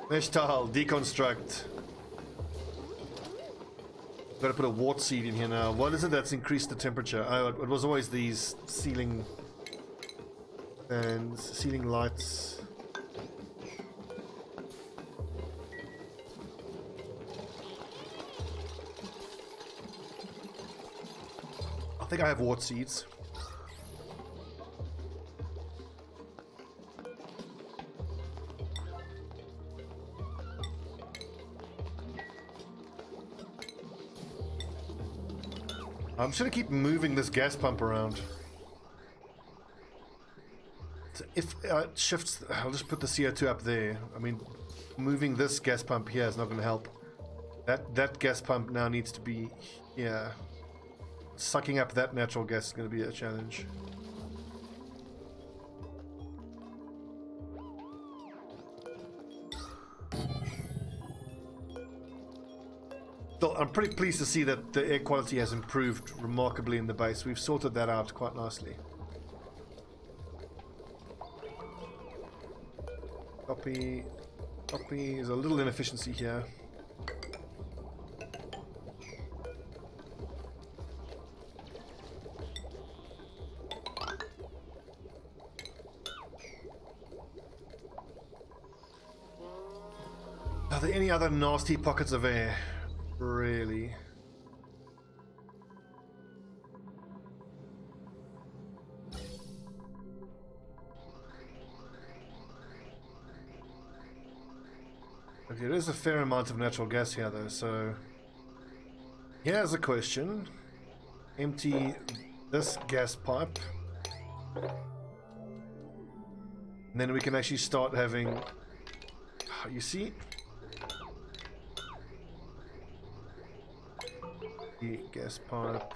Mesh tile, deconstruct. Got to put a wart seed in here now. What is it that's increased the temperature? Oh, it was always these ceiling and ceiling lights. I think I have wart seeds. I'm just gonna keep moving this gas pump around. So if it shifts, I'll just put the CO2 up there. I mean, moving this gas pump here is not gonna help. That gas pump now needs to be here. Sucking up that natural gas is going to be a challenge. Still, I'm pretty pleased to see that the air quality has improved remarkably in the base. We've sorted that out quite nicely. Copy. There's a little inefficiency here. Are there any other nasty pockets of air? Really? Okay, there is a fair amount of natural gas here though, so here's a question. Empty this gas pipe. And then we can actually start having, you see? The gas pipe.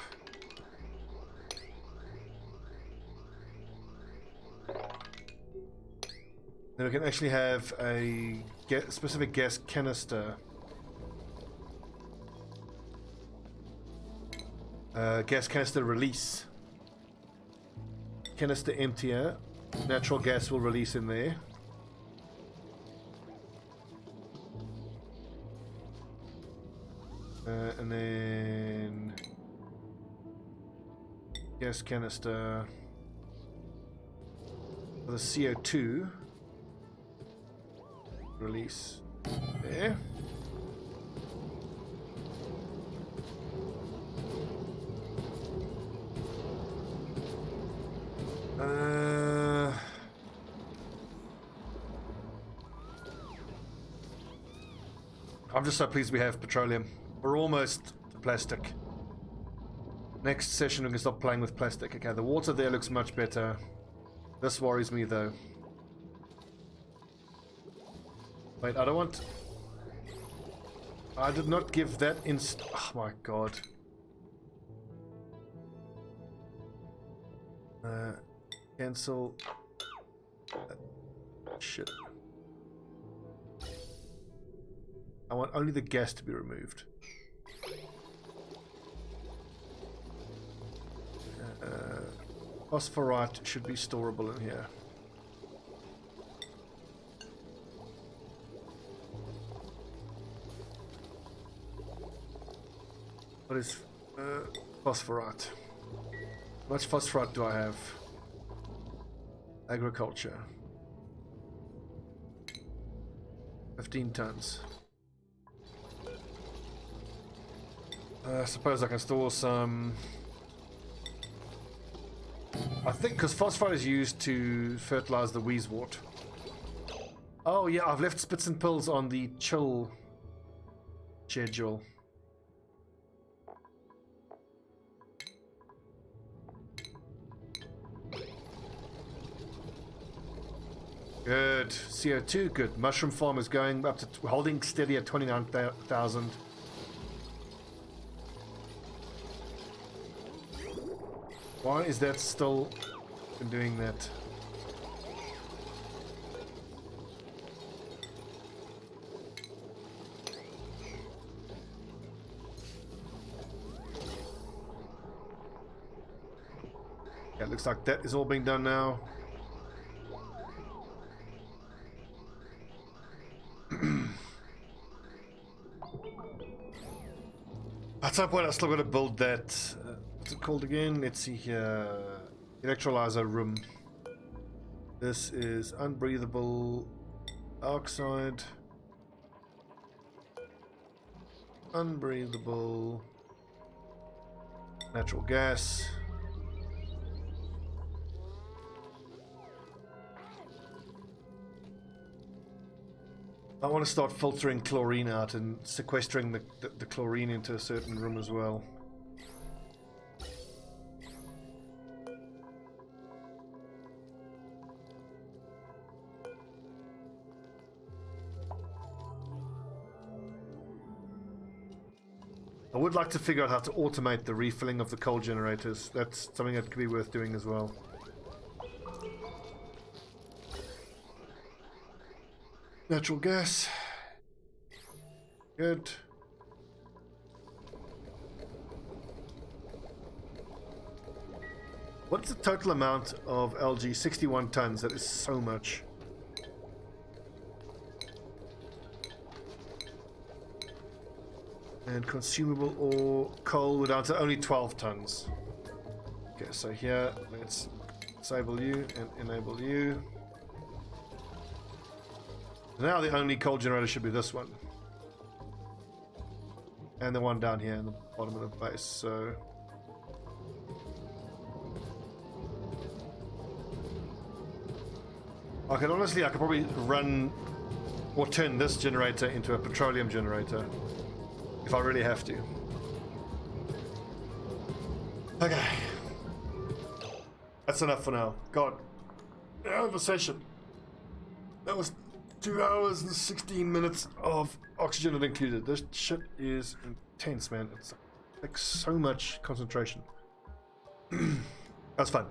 Then we can actually have a specific gas canister. Gas canister release. Canister emptier. Natural gas will release in there. And then gas canister for the CO2 release there. I'm just so pleased we have petroleum. We're almost to plastic. Next session we can stop playing with plastic. Okay, the water there looks much better. This worries me though. Wait, I don't want... I did not give that oh my god. Cancel. Shit. I want only the gas to be removed. Phosphorite should be storable in here. What is phosphorite? How much phosphorite do I have? Agriculture. 15 tons. I suppose I can store some. I think because phosphorite is used to fertilize the wheezewort. Oh yeah, I've left spits and pills on the chill schedule. Good. CO2, good. Mushroom farm is going up to holding steady at 29,000. Why is that still doing that? Yeah, it looks like that is all being done now. At some point I still got to build that, what's it called again? Let's see here, electrolyzer room. This is unbreathable oxide, unbreathable natural gas. I want to start filtering chlorine out and sequestering the chlorine into a certain room as well. I would like to figure out how to automate the refilling of the coal generators. That's something that could be worth doing as well. Natural gas. Good. What's the total amount of LG? 61 tons. That is so much. And consumable ore, coal, we're down to only 12 tons. Okay, so here, let's disable you and enable you. Now the only coal generator should be this one. And the one down here in the bottom of the base, so... I could honestly, I could probably run or turn this generator into a petroleum generator if I really have to. Okay. That's enough for now. God. End of session. That was 2 hours and 16 minutes of oxygen not included. This shit is intense, man. It's like so much concentration. That's fun.